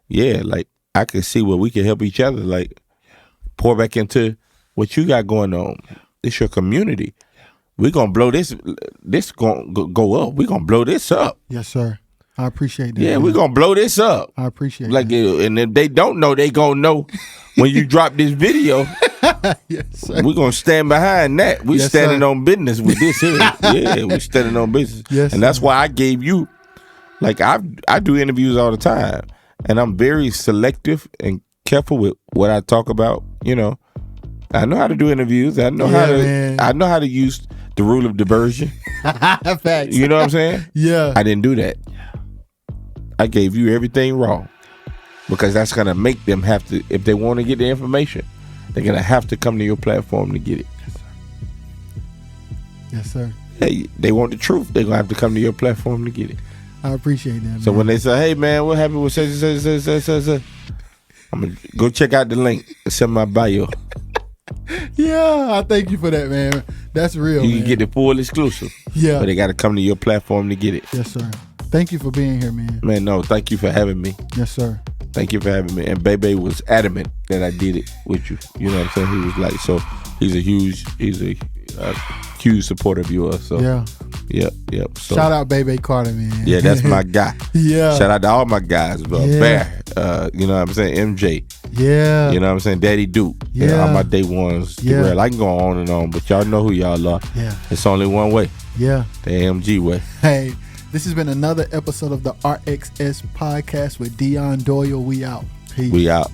Speaker 1: yeah, like, I can see where we can help each other, like, pour back into what you got going on. It's your community. We're going to blow this going to go up. We're going to blow this up.
Speaker 2: Yes, sir. I appreciate that.
Speaker 1: Yeah, we're going to blow this up.
Speaker 2: I appreciate
Speaker 1: like
Speaker 2: that.
Speaker 1: And if they don't know, they going to know when you drop this video.
Speaker 2: Yes, sir.
Speaker 1: We're going to stand behind that. We're standing on business with this here. Yeah, we're standing on business.
Speaker 2: Yes,
Speaker 1: and that's why I gave you. Like, I do interviews all the time, and I'm very selective and careful with what I talk about. I know how to do interviews. I know how to use the rule of diversion.
Speaker 2: Facts.
Speaker 1: You know what I'm saying?
Speaker 2: Yeah.
Speaker 1: I didn't do that. I gave you everything wrong because that's gonna make them have to. If they want to get the information, they're gonna have to come to your platform to get it.
Speaker 2: Yes, sir.
Speaker 1: Hey, they want the truth. They're gonna have to come to your platform to get it.
Speaker 2: I appreciate that, man.
Speaker 1: So when they say, hey, man, what happened with such, I'm going to go check out the link. It's in my bio.
Speaker 2: Yeah, I thank you for that, man. That's real,
Speaker 1: You can get the full exclusive.
Speaker 2: Yeah.
Speaker 1: But they got to come to your platform to get it.
Speaker 2: Yes, sir. Thank you for being here, man.
Speaker 1: Man, no, thank you for having me.
Speaker 2: Yes, sir.
Speaker 1: Thank you for having me. And Bebe was adamant that I did it with you. You know what I'm saying? He was like, so he's a huge supporter of yours. So
Speaker 2: yeah.
Speaker 1: Yep. So,
Speaker 2: shout out Bebe Carter, man.
Speaker 1: Yeah, that's my guy.
Speaker 2: Yeah.
Speaker 1: Shout out to all my guys, bro. Bear, you know what I'm saying? MJ.
Speaker 2: Yeah.
Speaker 1: You know what I'm saying? Daddy Duke.
Speaker 2: Yeah.
Speaker 1: All my day ones.
Speaker 2: Yeah.
Speaker 1: I can go on and on, but y'all know who y'all are.
Speaker 2: Yeah.
Speaker 1: It's only one way.
Speaker 2: Yeah.
Speaker 1: The AMG way.
Speaker 2: Hey, this has been another episode of the RXS podcast with Deon Doyle. We out. Peace.
Speaker 1: We out.